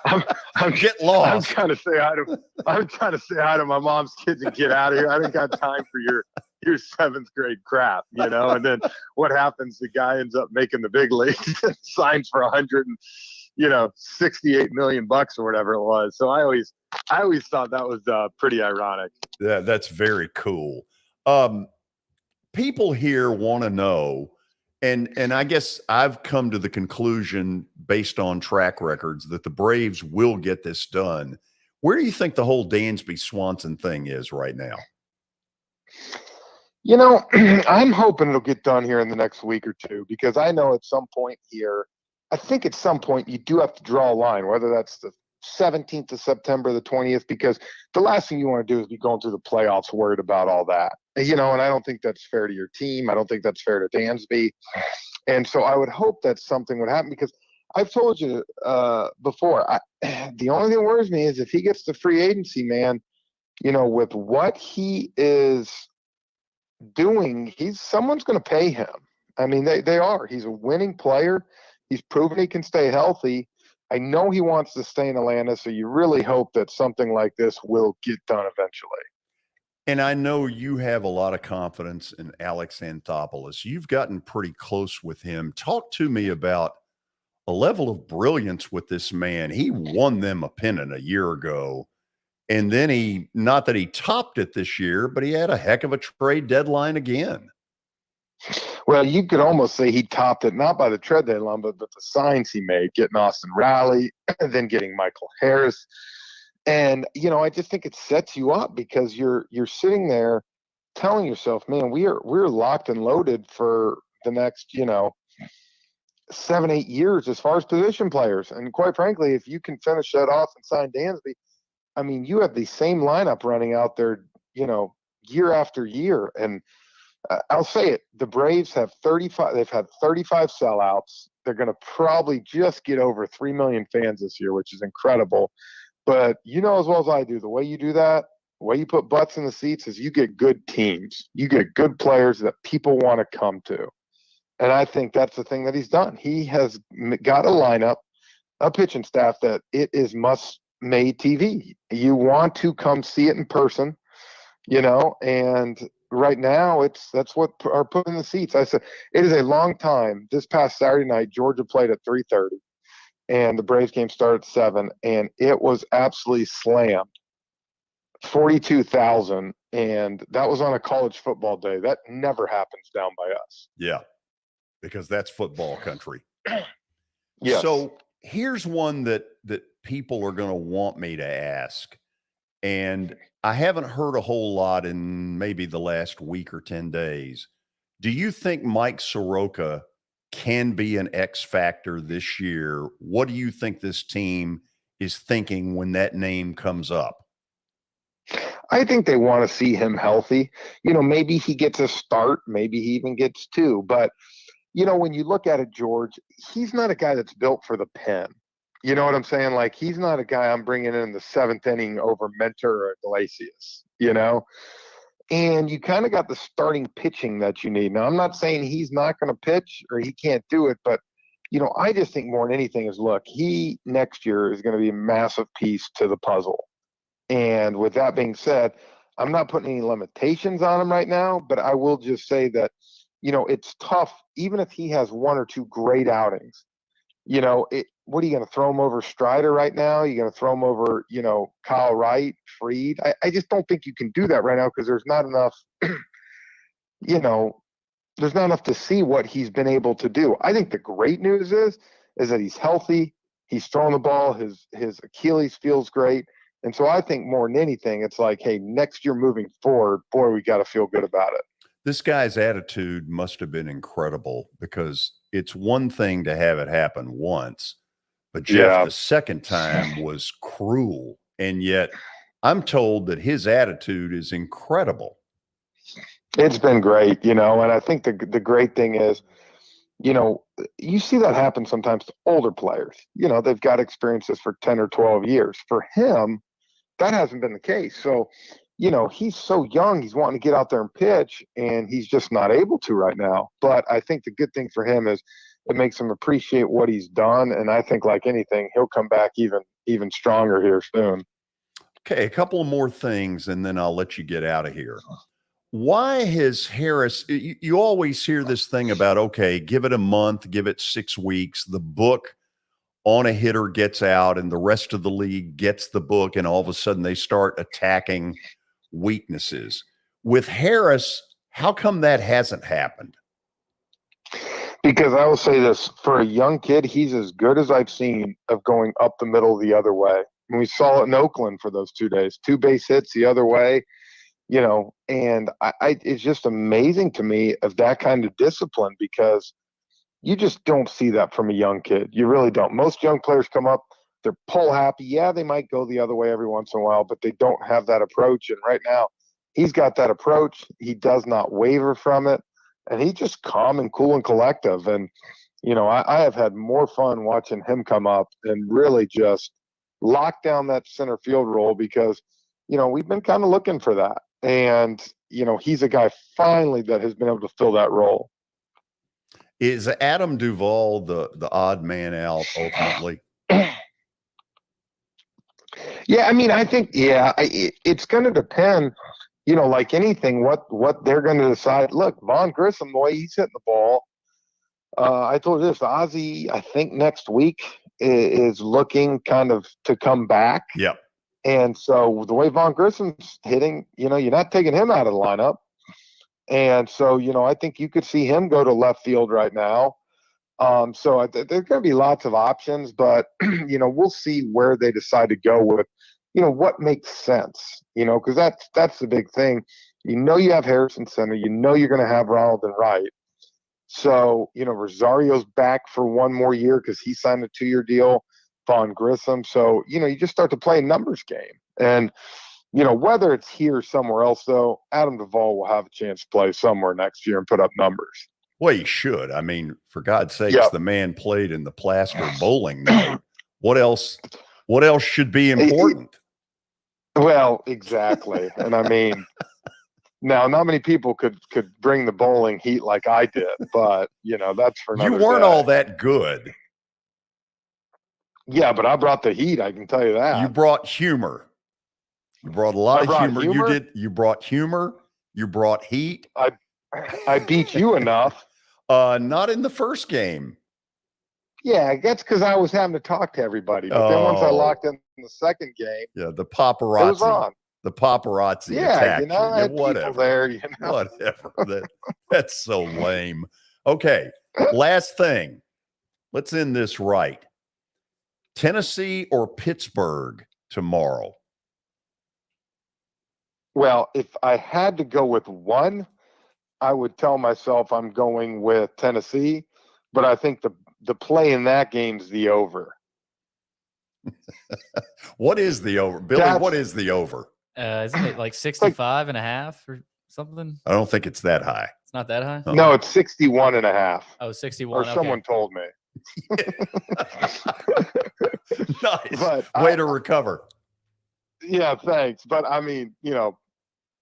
I'm get lost. I'm trying to say hi to my mom's kids and get out of here. I don't got time for your 7th grade crap, And then what happens? The guy ends up making the big leagues, signs for $68 million or whatever it was. So I always thought that was pretty ironic. Yeah, that's very cool. People here want to know, and I guess I've come to the conclusion based on track records that the Braves will get this done. Where do you think the whole Dansby Swanson thing is right now? I'm hoping it'll get done here in the next week or two, because I know at some point here, I think at some point you do have to draw a line, whether that's the 17th of September, the 20th, because the last thing you want to do is be going through the playoffs worried about all that, and I don't think that's fair to your team. I don't think that's fair to Dansby. And so I would hope that something would happen, because I've told you before, the only thing that worries me is if he gets to free agency, man, with what he is doing, someone's going to pay him. I mean, they are. He's a winning player. He's proven he can stay healthy. I know he wants to stay in Atlanta, so you really hope that something like this will get done eventually. And I know you have a lot of confidence in Alex Anthopoulos. You've gotten pretty close with him. Talk to me about a level of brilliance with this man. He won them a pennant a year ago. And then not that he topped it this year, but he had a heck of a trade deadline again. Well, you could almost say he topped it, not by the trade deadline, but the signs he made, getting Austin Riley, and then getting Michael Harris. And, I just think it sets you up because you're sitting there telling yourself, man, we're locked and loaded for the next, 7-8 years as far as position players. And quite frankly, if you can finish that off and sign Dansby, I mean, you have the same lineup running out there, year after year. And I'll say it, the Braves have 35. They've had 35 sellouts. They're going to probably just get over 3 million fans this year, which is incredible. But you know as well as I do, the way you do that, the way you put butts in the seats is you get good teams. You get good players that people want to come to. And I think that's the thing that he's done. He has got a lineup, a pitching staff that it is must-made TV. You want to come see it in person, and right now that's what are put in the seats. I said it is a long time. This past Saturday night, Georgia played at 3:30. And the Braves game started at 7, and it was absolutely slammed. 42,000, and that was on a college football day. That never happens down by us. Yeah, because that's football country. Yes. So here's one that people are going to want me to ask, and I haven't heard a whole lot in maybe the last week or 10 days. Do you think Mike Soroka can be an X factor this year? What do you think this team is thinking when that name comes up? I think they want to see him healthy. Maybe he gets a start, maybe he even gets 2. But, when you look at it, George, he's not a guy that's built for the pen. You know what I'm saying? Like, he's not a guy I'm bringing in the 7th inning over Mentor or Iglesias, And you kind of got the starting pitching that you need. Now, I'm not saying he's not going to pitch or he can't do it, but, I just think more than anything is, look, he next year is going to be a massive piece to the puzzle. And with that being said, I'm not putting any limitations on him right now, but I will just say that, it's tough, even if he has 1 or 2 great outings. What are you going to throw him over Strider right now? You're going to throw him over, Kyle Wright, Fried? I just don't think you can do that right now because there's not enough, there's not enough to see what he's been able to do. I think the great news is that he's healthy. He's throwing the ball. His Achilles feels great. And so I think more than anything, it's like, hey, next year moving forward, boy, we got to feel good about it. This guy's attitude must have been incredible because it's one thing to have it happen once, but Jeff, the second time was cruel. And yet I'm told that his attitude is incredible. It's been great, and I think the great thing is, you see that happen sometimes to older players. They've got experiences for 10 or 12 years. For him, that hasn't been the case. So, he's so young, he's wanting to get out there and pitch, and he's just not able to right now. But I think the good thing for him is it makes him appreciate what he's done. And I think, like anything, he'll come back even stronger here soon. Okay, a couple of more things, and then I'll let you get out of here. Why has Harris, you always hear this thing about, okay, give it a month, give it 6 weeks, the book on a hitter gets out and the rest of the league gets the book, and all of a sudden they start attacking weaknesses. With Harris, how come that hasn't happened? Because I will say this, for a young kid, he's as good as I've seen of going up the middle the other way. And we saw it in Oakland for those 2 days, 2 base hits the other way, and it's just amazing to me of that kind of discipline because you just don't see that from a young kid. You really don't. Most young players come up, they're pull happy. Yeah, they might go the other way every once in a while, but they don't have that approach. And right now, he's got that approach. He does not waver from it. And he's just calm and cool and collective. And, I have had more fun watching him come up and really just lock down that center field role because, we've been kind of looking for that. And, he's a guy finally that has been able to fill that role. Is Adam Duvall the odd man out ultimately? Yeah, I mean, I think it's going to depend. Like anything, what they're going to decide. Look, Von Grissom, the way he's hitting the ball. I told you this, Ozzie, I think next week is looking kind of to come back. Yep. And so the way Von Grissom's hitting, you're not taking him out of the lineup. And so, I think you could see him go to left field right now. So there's going to be lots of options, but, we'll see where they decide to go with, what makes sense, because that's the big thing. You have Harrison Center, you're going to have Ronald and Wright. So, Rosario's back for one more year because he signed a 2-year deal, Von Grissom. So, you just start to play a numbers game. And, whether it's here or somewhere else, though, Adam Duvall will have a chance to play somewhere next year and put up numbers. Well, he should. I mean, for God's sakes, the man played in the Plaster bowling night. What else should be important? Well, exactly. And I mean, now not many people could bring the bowling heat like I did, but that's for another You weren't day. all that good. Yeah, but I brought the heat, I can tell you that. You brought humor. You brought a lot of humor. You brought humor. You brought heat. I beat you enough. Not in the first game. Yeah, that's because I was having to talk to everybody. But then once I locked in the second game, the paparazzi. it was on. The paparazzi attacked you. I had Whatever. people there, Whatever. That's so lame. Okay, last thing. Let's end this right. Tennessee or Pittsburgh tomorrow? Well, if I had to go with one, I would tell myself I'm going with Tennessee, but I think the play in that game's the over. What is the over? Billy, what is the over? Isn't it like 65 and a half or something? I don't think it's that high. It's not that high? No, it's 61 and a half. Oh, 61. Or someone told me. Nice. But Way to recover. Yeah, thanks. But I mean,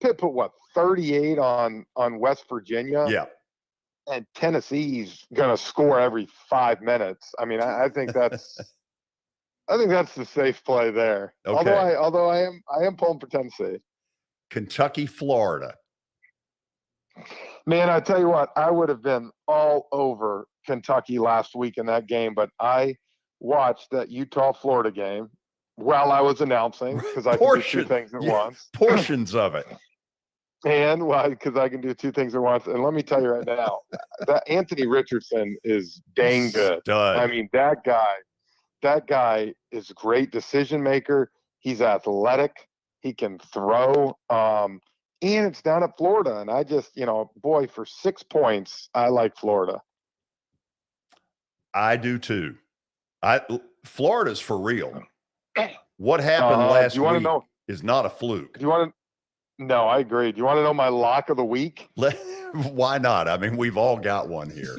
Pitt put 38 on West Virginia. Yeah. And Tennessee's going to score every 5 minutes. I mean, I think that's the safe play there. Okay. Although I am pulling for Tennessee. Kentucky, Florida. Man, I tell you what, I would have been all over Kentucky last week in that game, but I watched that Utah-Florida game while I was announcing because I can do two things at once. Portions of it. And because I can do two things at once. And let me tell you right now, that Anthony Richardson is dang good. Stud. I mean, that guy is a great decision maker. He's athletic. He can throw. And it's down at Florida. And I just, boy, for 6 points, I like Florida. I do too. Florida's for real. What happened last week is not a fluke. No, I agree. Do you want to know my lock of the week? Why not? I mean, we've all got one here.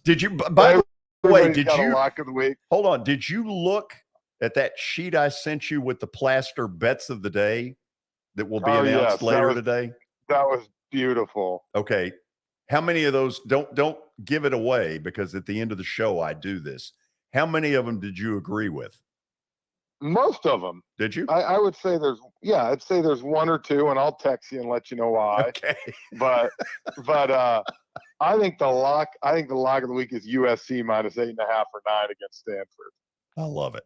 Did you, by the way, lock of the week? Hold on. Did you look at that sheet I sent you with the Plaster bets of the day that will be announced later today? That was beautiful. Okay. How many of those, don't give it away because at the end of the show, I do this. How many of them did you agree with? Most of them. Did you? I would say I'd say there's one or two, and I'll text you and let you know why. Okay. But I think the lock of the week is USC minus 8.5 or 9 against Stanford. I love it.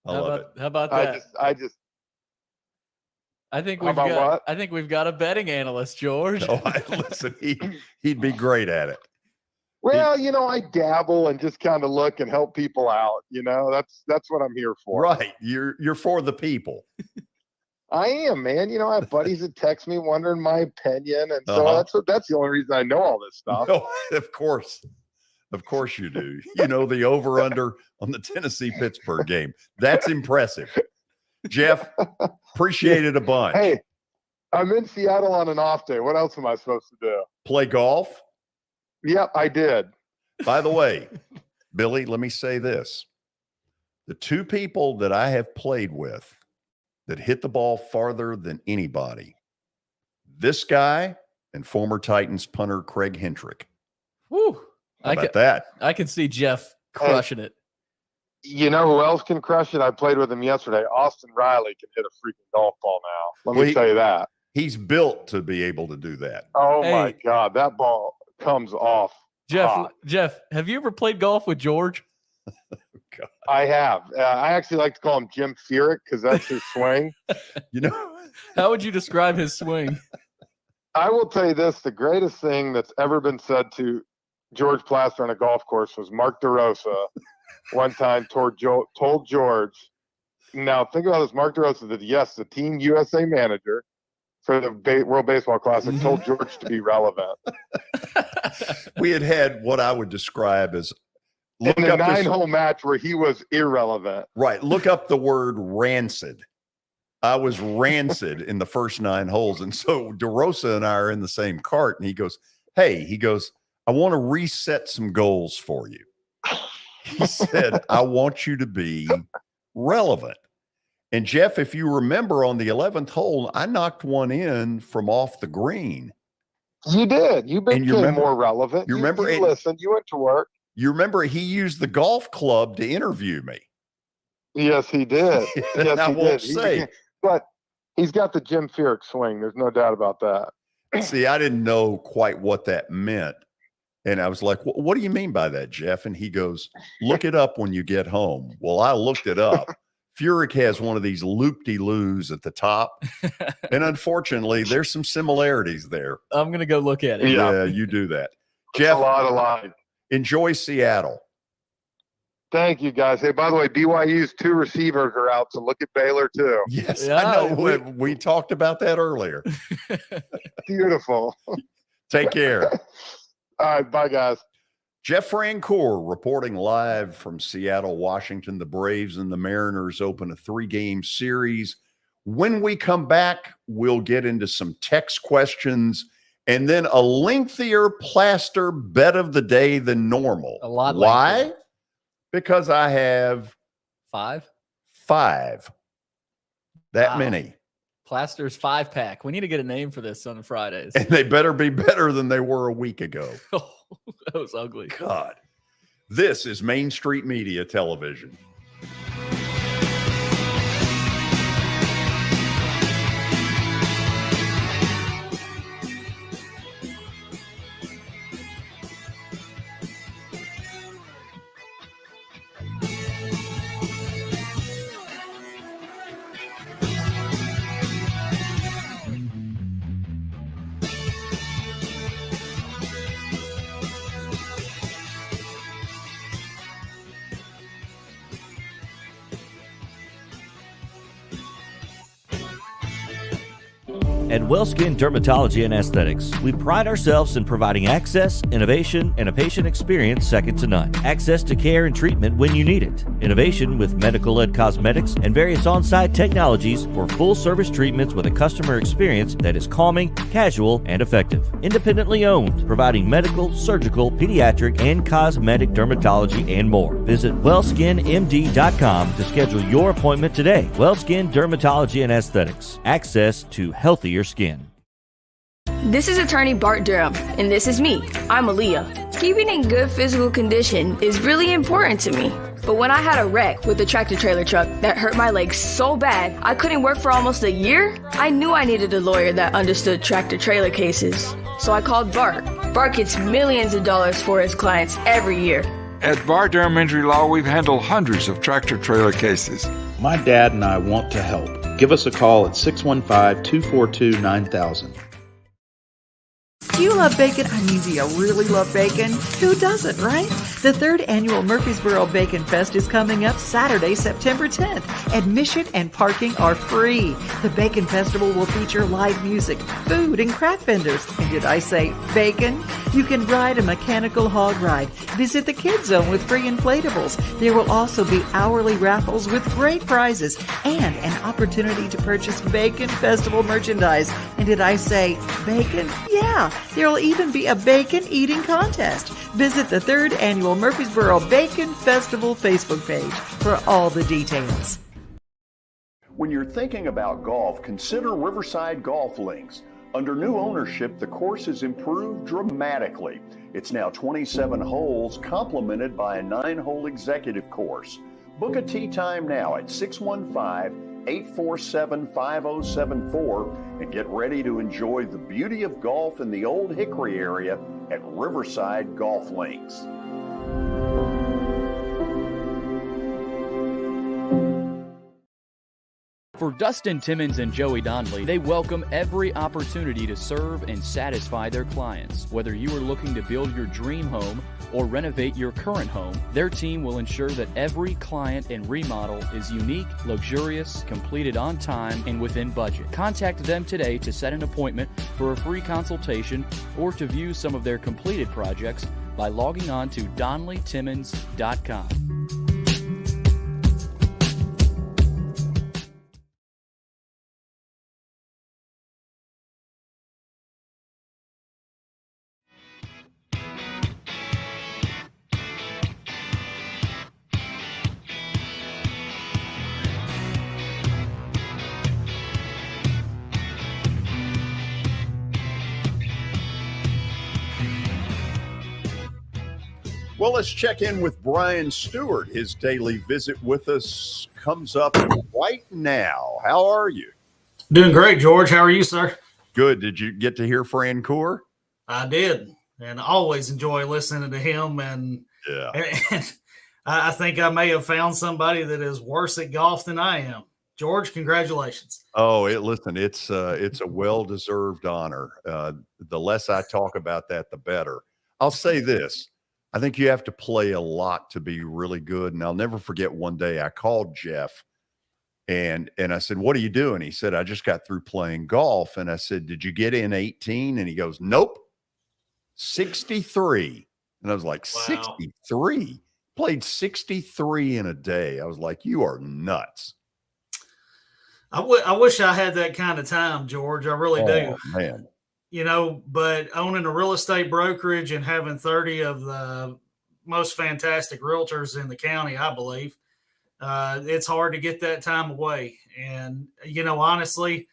How about that? I think we've got a betting analyst, George. No, listen, he'd be great at it. Well, I dabble and just kind of look and help people out. That's what I'm here for. Right. You're for the people. I am, man. I have buddies that text me wondering my opinion. And so that's the only reason I know all this stuff. No, of course. Of course you do. The over-under on the Tennessee-Pittsburgh game. That's impressive. Jeff, appreciate it a bunch. Hey, I'm in Seattle on an off day. What else am I supposed to do? Play golf? Yep, I did. By the way, Billy, let me say this. The two people that I have played with that hit the ball farther than anybody, this guy and former Titans punter Craig Hendrick. Woo. How about that? I can see Jeff crushing it. You know who else can crush it? I played with him yesterday. Austin Riley can hit a freaking golf ball now. Let me tell you that. He's built to be able to do that. Oh, my God. That ball comes off hot. Jeff, have you ever played golf with George? I have. I actually like to call him Jim Furyk because that's his swing. How would you describe his swing? I will tell you this. The greatest thing that's ever been said to George Plaster on a golf course was Mark DeRosa one time told George, now think about this, Mark DeRosa, the Team USA manager for the World Baseball Classic, told George to be relevant. We had what I would describe as in a 9-hole match where he was irrelevant. Right. Look up the word rancid. I was rancid in the first 9 holes. And so DeRosa and I are in the same cart. And he goes, I want to reset some goals for you. He said, I want you to be relevant. And Jeff, if you remember on the 11th hole, I knocked one in from off the green. You did. You became more relevant. You remember? You listened. You went to work. You remember he used the golf club to interview me. Yes, he did. Yes, I he won't did. say. But he's got the Jim Furyk swing. There's no doubt about that. See, I didn't know quite what that meant. And I was like, what do you mean by that, Jeff? And he goes, look it up when you get home. Well, I looked it up. Furyk has one of these loop-de-loos at the top. And unfortunately, there's some similarities there. I'm going to go look at it. Yeah, you do that. Jeff, Jeff, a lot of lines. Enjoy Seattle. Thank you, guys. Hey, by the way, BYU's 2 receivers are out, so look at Baylor, too. Yes, I know. We talked about that earlier. Beautiful. Take care. All right, bye, guys. Jeff Francoeur reporting live from Seattle, Washington. The Braves and the Mariners open a 3-game series. When we come back, we'll get into some text questions and then a lengthier Plaster bet of the day than normal. A lot Why? lengthier. Because I have 5. That many. Plaster's 5-pack. We need to get a name for this on Fridays. And they better be better than they were a week ago. Oh, that was ugly. God. This is Main Street Media Television. At WellSkin Dermatology and Aesthetics, we pride ourselves in providing access, innovation, and a patient experience second to none. Access to care and treatment when you need it. Innovation with medical-led cosmetics and various on-site technologies for full-service treatments with a customer experience that is calming, casual, and effective. Independently owned, providing medical, surgical, pediatric, and cosmetic dermatology and more. Visit WellSkinMD.com to schedule your appointment today. WellSkin Dermatology and Aesthetics. Access to healthier skin. This is attorney Bart Durham, and this is me. I'm Aaliyah. Keeping in good physical condition is really important to me. But when I had a wreck with a tractor trailer truck that hurt my legs so bad I couldn't work for almost a year, I knew I needed a lawyer that understood tractor trailer cases. So I called Bart. Bart gets millions of dollars for his clients every year. At Bart Durham Injury Law, we've handled hundreds of tractor trailer cases. My dad and I want to help. Give us a call at 615-242-9000. Do you love bacon? I mean, do you really love bacon? Who doesn't, right? The 3rd annual Murfreesboro Bacon Fest is coming up Saturday, September 10th. Admission and parking are free. The Bacon Festival will feature live music, food, and craft vendors. And did I say bacon? You can ride a mechanical hog ride. Visit the Kids Zone with free inflatables. There will also be hourly raffles with great prizes and an opportunity to purchase Bacon Festival merchandise. And did I say bacon? Yeah. There will even be a bacon eating contest. Visit the 3rd annual Murfreesboro Bacon Festival Facebook page for all the details. When you're thinking about golf, consider Riverside Golf Links. Under new ownership, the course has improved dramatically. It's now 27 holes, complemented by a 9-hole executive course. Book a tee time now at 615-847-5074 and get ready to enjoy the beauty of golf in the Old Hickory area at Riverside Golf Links. For Dustin Timmons and Joey Donnelly, they welcome every opportunity to serve and satisfy their clients. Whether you are looking to build your dream home or renovate your current home, their team will ensure that every client and remodel is unique, luxurious, completed on time, and within budget. Contact them today to set an appointment for a free consultation or to view some of their completed projects by logging on to DonnellyTimmons.com. Well, let's check in with Brian Stewart. His daily visit with us comes up right now. How are you? Doing great, George. How are you, sir? Good. Did you get to hear Francoeur? I did, and I always enjoy listening to him. And I think I may have found somebody that is worse at golf than I am. George, congratulations. Oh, listen, it's a well-deserved honor. The less I talk about that, the better. I'll say this. I think you have to play a lot to be really good. And I'll never forget one day I called Jeff and I said, "What are you doing?" He said, "I just got through playing golf." And I said, "Did you get in 18?" And he goes, "Nope, 63. And I was like, Wow. 63? Played 63 in a day. I was like, you are nuts. I wish I had that kind of time, George. I really do. Man. You know, but owning a real estate brokerage and having 30 of the most fantastic realtors in the county, I believe, it's hard to get that time away. And, you know, honestly,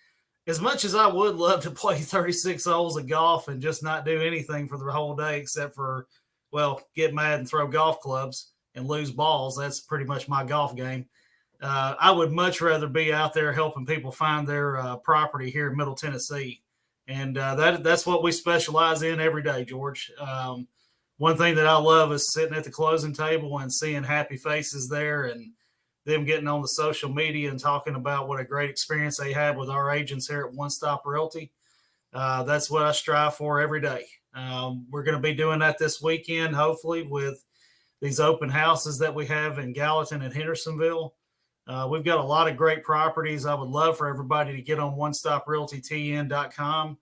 as much as I would love to play 36 holes of golf and just not do anything for the whole day except for, well, get mad and throw golf clubs and lose balls, that's pretty much my golf game. I would much rather be out there helping people find their property here in Middle Tennessee. And that's what we specialize in every day, George. One thing that I love is sitting at the closing table and seeing happy faces there and them getting on the social media and talking about what a great experience they had with our agents here at One Stop Realty. That's what I strive for every day. We're going to be doing that this weekend, hopefully, with these open houses that we have in Gallatin and Hendersonville. We've got a lot of great properties. I would love for everybody to get on OneStopRealtyTN.com.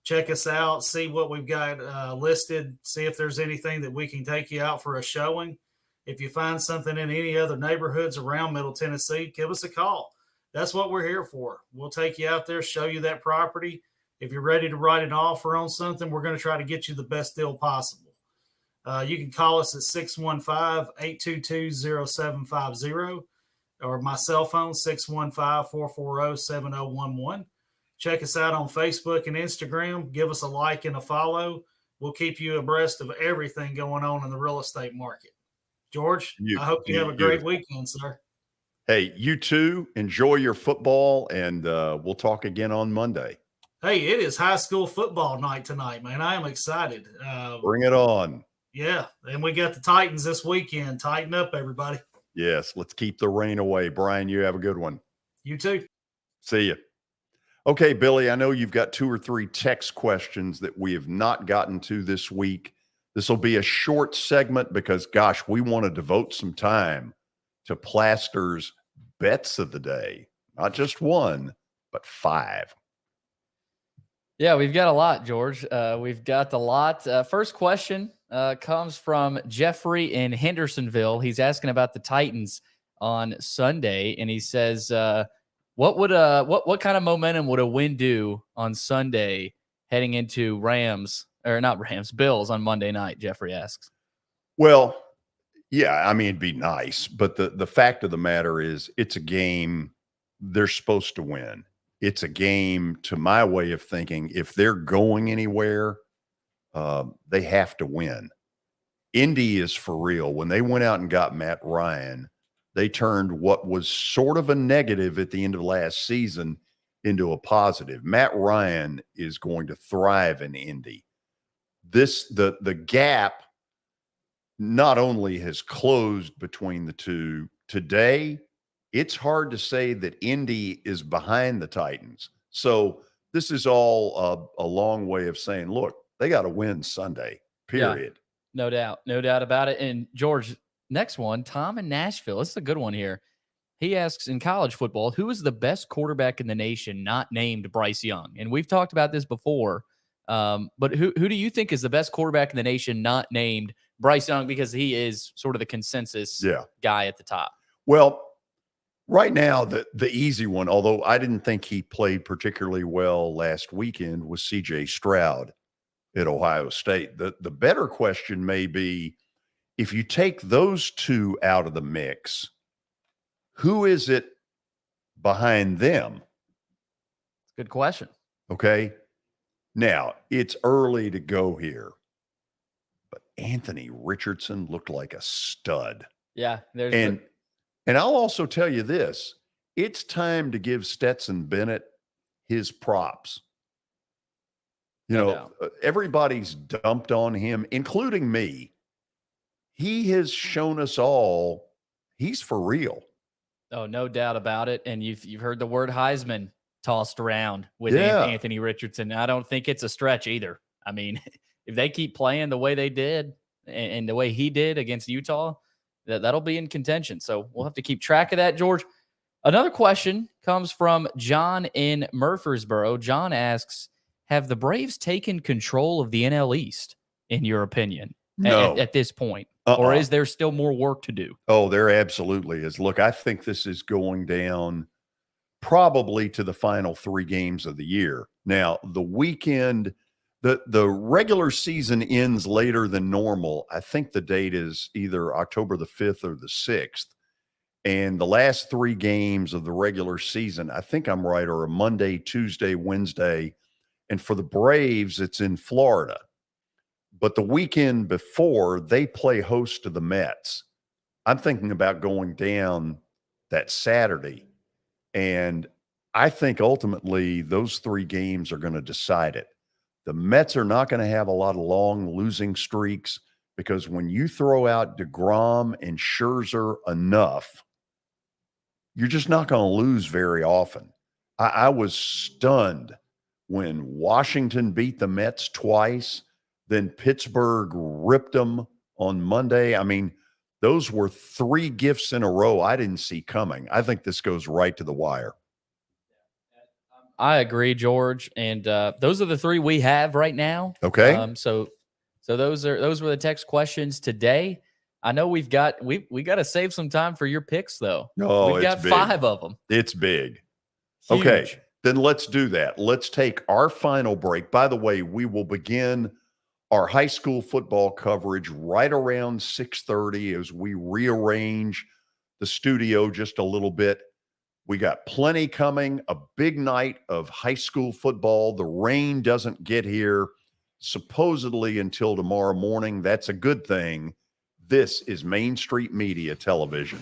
Check us out, see what we've got listed, see if there's anything that we can take you out for a showing. If you find something in any other neighborhoods around Middle Tennessee, give us a call. That's what we're here for. We'll take you out there, show you that property. If you're ready to write an offer on something, we're going to try to get you the best deal possible. You can call us at 615-822-0750 or my cell phone, 615-440-7011. Check us out on Facebook and Instagram. Give us a like and a follow. We'll keep you abreast of everything going on in the real estate market. George, I hope you have a great weekend, sir. Hey, you too. Enjoy your football, and we'll talk again on Monday. Hey, it is high school football night tonight, man. I am excited. Bring it on. Yeah, and we got the Titans this weekend. Tighten up, everybody. Yes, let's keep the rain away. Brian, you have a good one. You too. See you. Okay, Billy, I know you've got 2 or 3 text questions that we have not gotten to this week. This will be a short segment because, gosh, we want to devote some time to Plaster's bets of the day. Not just 1, but 5. Yeah, we've got a lot, George. We've got a lot. First question comes from Jeffrey in Hendersonville. He's asking about the Titans on Sunday, and he says, what kind of momentum would a win do on Sunday heading into Bills on Monday night? Jeffrey asks. Well, yeah, I mean, it'd be nice, but the fact of the matter is it's a game they're supposed to win. It's a game, to my way of thinking, if they're going anywhere, they have to win. Indy is for real. When they went out and got Matt Ryan, they turned what was sort of a negative at the end of last season into a positive. Matt Ryan is going to thrive in Indy. The gap not only has closed between the two today, it's hard to say that Indy is behind the Titans. So this is all a long way of saying, look, they got to win Sunday, period. Yeah, no doubt about it. And George, next one, Tom in Nashville. This is a good one here. He asks, in college football, who is the best quarterback in the nation not named Bryce Young? And we've talked about this before, but who do you think is the best quarterback in the nation not named Bryce Young, because he is sort of the consensus guy at the top? Well, right now, the easy one, although I didn't think he played particularly well last weekend, was C.J. Stroud at Ohio State. The better question may be, if you take those two out of the mix, who is it behind them? Good question. Okay. Now, it's early to go here, but Anthony Richardson looked like a stud. Yeah. And I'll also tell you this, it's time to give Stetson Bennett his props. Everybody's dumped on him, including me. He has shown us all he's for real. Oh, no doubt about it. And you've heard the word Heisman tossed around with Anthony Richardson. I don't think it's a stretch either. I mean, if they keep playing the way they did and the way he did against Utah, that'll be in contention. So we'll have to keep track of that, George. Another question comes from John in Murfreesboro. John asks, have the Braves taken control of the NL East, in your opinion, at this point? Or is there still more work to do? Oh, there absolutely is. Look, I think this is going down probably to the final 3 games of the year. Now, the weekend, the regular season ends later than normal. I think the date is either October the 5th or the 6th. And the last 3 games of the regular season, I think I'm right, are a Monday, Tuesday, Wednesday. And for the Braves, it's in Florida. But the weekend before, they play host to the Mets. I'm thinking about going down that Saturday. And I think ultimately those 3 games are going to decide it. The Mets are not going to have a lot of long losing streaks, because when you throw out DeGrom and Scherzer enough, you're just not going to lose very often. I was stunned when Washington beat the Mets twice. Then Pittsburgh ripped them on Monday. I mean, those were 3 gifts in a row I didn't see coming. I think this goes right to the wire. I agree, George. And those are the 3 we have right now. Okay. So those were the text questions today. I know we got to save some time for your picks, though. No, we've got 5 of them. It's big. Huge. Okay, then let's do that. Let's take our final break. By the way, we will begin our high school football coverage right around 6:30 as we rearrange the studio just a little bit. We got plenty coming, a big night of high school football. The rain doesn't get here supposedly until tomorrow morning. That's a good thing. This is Main Street Media Television.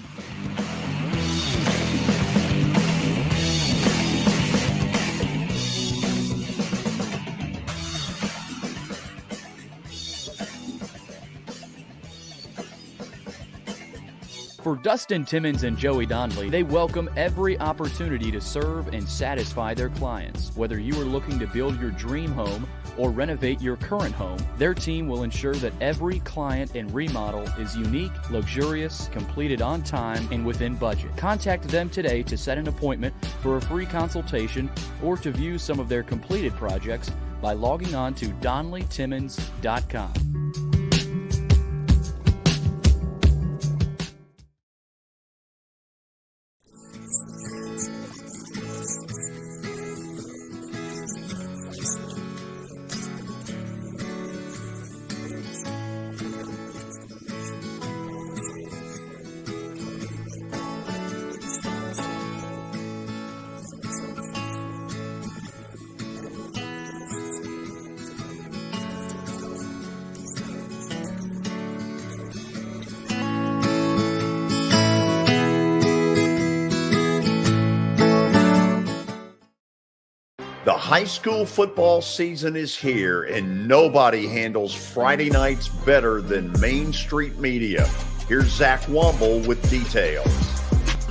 For Dustin Timmons and Joey Donnelly, they welcome every opportunity to serve and satisfy their clients. Whether you are looking to build your dream home or renovate your current home, their team will ensure that every client and remodel is unique, luxurious, completed on time, and within budget. Contact them today to set an appointment for a free consultation or to view some of their completed projects by logging on to DonnellyTimmons.com. High school football season is here, and nobody handles Friday nights better than Main Street Media. Here's Zach Womble with details.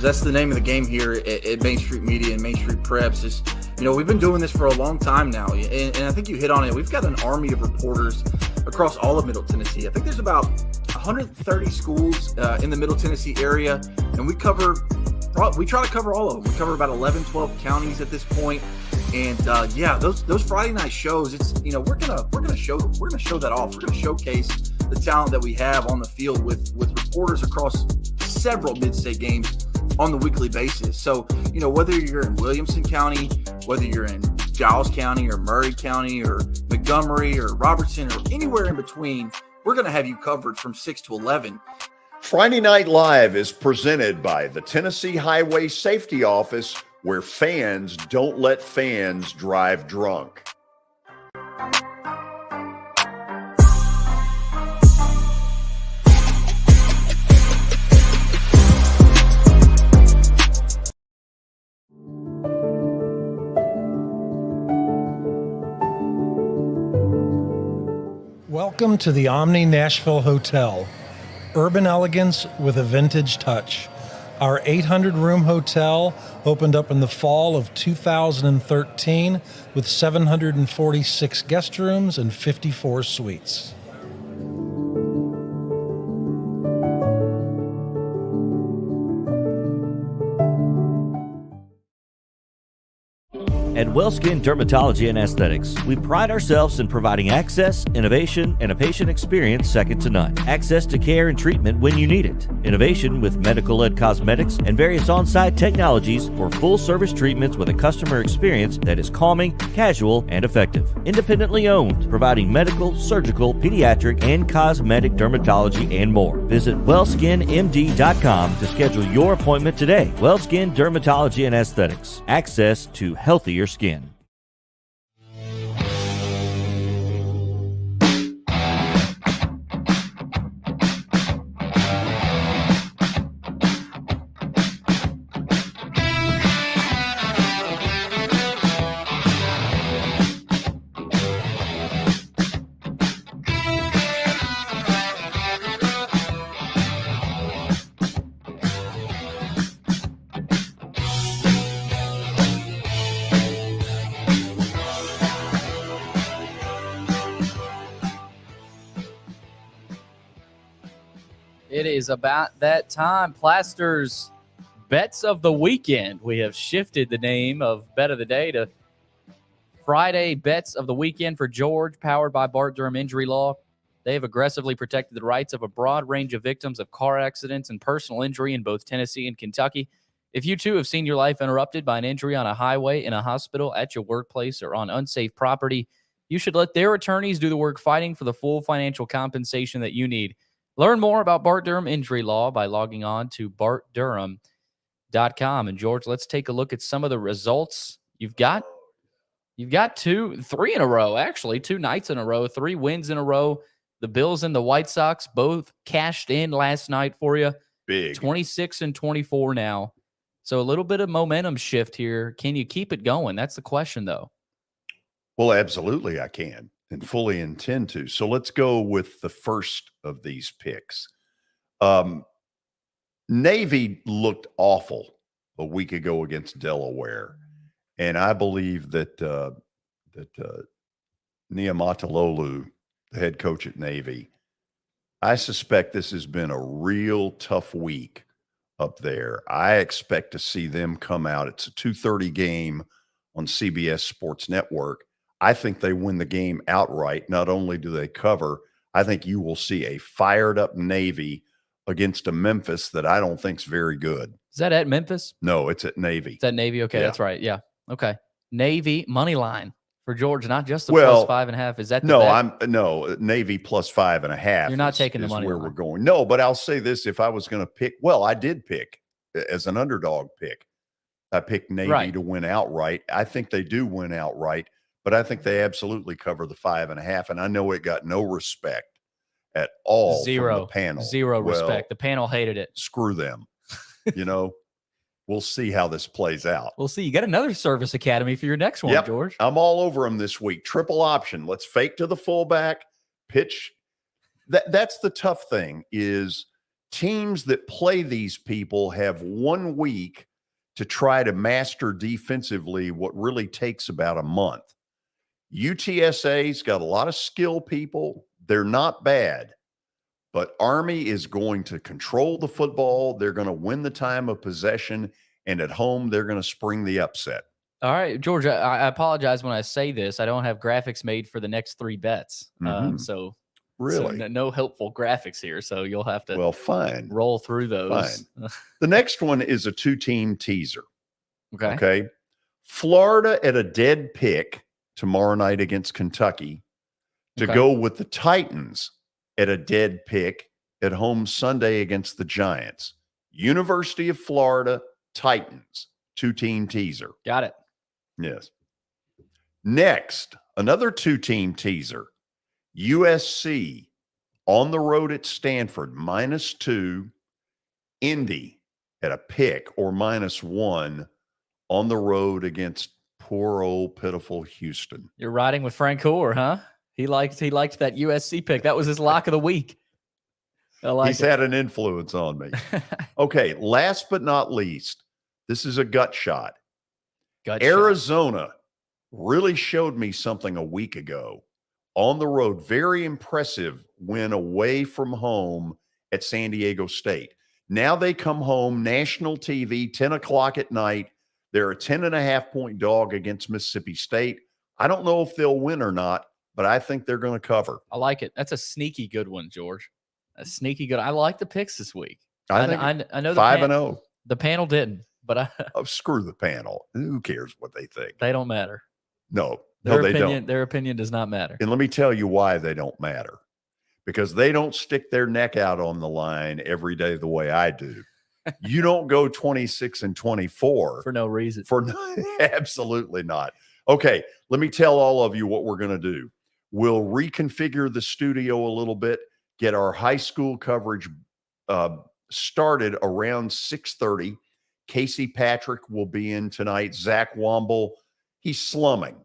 That's the name of the game here at Main Street Media and Main Street Preps. Is, we've been doing this for a long time now, and I think you hit on it. We've got an army of reporters across all of Middle Tennessee. I think there's about 130 schools in the Middle Tennessee area, and we try to cover all of them. We cover about 11, 12 counties at this point. And those Friday night shows, it's we're gonna show that off. We're gonna showcase the talent that we have on the field with reporters across several mid-state games on the weekly basis. So whether you're in Williamson County, whether you're in Giles County or Murray County or Montgomery or Robertson or anywhere in between, we're gonna have you covered from 6 to 11. Friday Night Live is presented by the Tennessee Highway Safety Office, where fans don't let fans drive drunk. Welcome to the Omni Nashville Hotel. Urban elegance with a vintage touch. Our 800-room hotel opened up in the fall of 2013 with 746 guest rooms and 54 suites. At WellSkin Dermatology and Aesthetics, we pride ourselves in providing access, innovation, and a patient experience second to none. Access to care and treatment when you need it. Innovation with medical-led cosmetics and various on-site technologies for full-service treatments with a customer experience that is calming, casual, and effective. Independently owned, providing medical, surgical, pediatric, and cosmetic dermatology and more. Visit WellSkinMD.com to schedule your appointment today. WellSkin Dermatology and Aesthetics. Access to healthier skin. It is about that time. Plaster's Bets of the Weekend. We have shifted the name of Bet of the Day to Friday Bets of the Weekend for George, powered by Bart Durham Injury Law. They have aggressively protected the rights of a broad range of victims of car accidents and personal injury in both Tennessee and Kentucky. If you too have seen your life interrupted by an injury on a highway, in a hospital, at your workplace, or on unsafe property, you should let their attorneys do the work fighting for the full financial compensation that you need. Learn more about Bart Durham Injury Law by logging on to bartdurham.com. And George, let's take a look at some of the results. You've got 3 in a row, actually, 2 nights in a row, 3 wins in a row. The Bills and the White Sox both cashed in last night for you. Big. 26 and 24 now. So a little bit of momentum shift here. Can you keep it going? That's the question, though. Well, absolutely I can and fully intend to. So let's go with the first of these picks. Navy looked awful a week ago against Delaware. And I believe that Niumatalolu, the head coach at Navy, I suspect this has been a real tough week up there. I expect to see them come out. It's a 2:30 game on CBS Sports Network. I think they win the game outright. Not only do they cover, I think you will see a fired up Navy against a Memphis that I don't think's very good. Is that at Memphis? No, it's at Navy. Is that Navy? Okay, Yeah. That's right. Yeah. Okay. Navy money line for Georgia, not just the Well, plus 5.5. Is that the No, bet? Navy plus 5.5. You're not taking the is money where line. we're going. No, but I'll say this: if I was going to pick, well, I did pick as an underdog pick. I picked Navy to win outright. I think they do win outright, but I think they absolutely cover the 5.5. And I know it got no respect at all from the panel. Zero Well, respect. The panel hated it. Screw them. You know, we'll see how this plays out. We'll see. You got another service academy for your next one, Yep, George. I'm all over them this week. Triple option. Let's fake to the fullback, pitch. That's the tough thing is teams that play these people have 1 week to try to master defensively what really takes about a month. UTSA's got a lot of skill people. They're not bad, but Army is going to control the football. They're going to win the time of possession, and at home, they're going to spring the upset. All right, George, I apologize when I say this. I don't have graphics made for the next 3 bets. Really? So no helpful graphics here. So you'll have to fine. roll through those. Fine. The next one is a 2-team teaser. Okay. Florida at a dead pick tomorrow night against Kentucky to go with the Titans at a dead pick at home Sunday against the Giants. University of Florida Titans, 2-team teaser. Got it. Yes. Next, another 2-team teaser. USC on the road at Stanford, -2. Indy at a pick or -1 on the road against poor old pitiful Houston. You're riding with Francoeur, huh? He liked that USC pick. That was his lock of the week. He's had an influence on me. Okay, last but not least, this is a gut shot. Arizona really showed me something a week ago. On the road, very impressive win away from home at San Diego State. Now they come home, national TV, 10 o'clock at night. They're a 10.5-point dog against Mississippi State. I don't know if they'll win or not, but I think they're going to cover. I like it. That's a sneaky good one, George. A sneaky good. I like the picks this week. I know 5-0. The panel didn't, but screw the panel. Who cares what they think? They don't matter. No, they don't. Their opinion does not matter. And let me tell you why they don't matter. Because they don't stick their neck out on the line every day the way I do. You don't go 26-24 for no reason. Absolutely not. Okay, let me tell all of you what we're going to do. We'll reconfigure the studio a little bit, get our high school coverage started around 6:30. Casey Patrick will be in tonight. Zach Womble, he's slumming.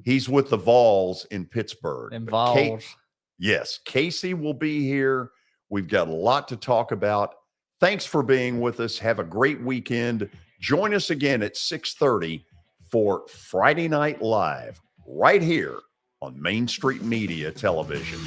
He's with the Vols in Pittsburgh. And Vols. Yes, Casey will be here. We've got a lot to talk about. Thanks for being with us. Have a great weekend. Join us again at 6:30 for Friday Night Live right here on Main Street Media Television.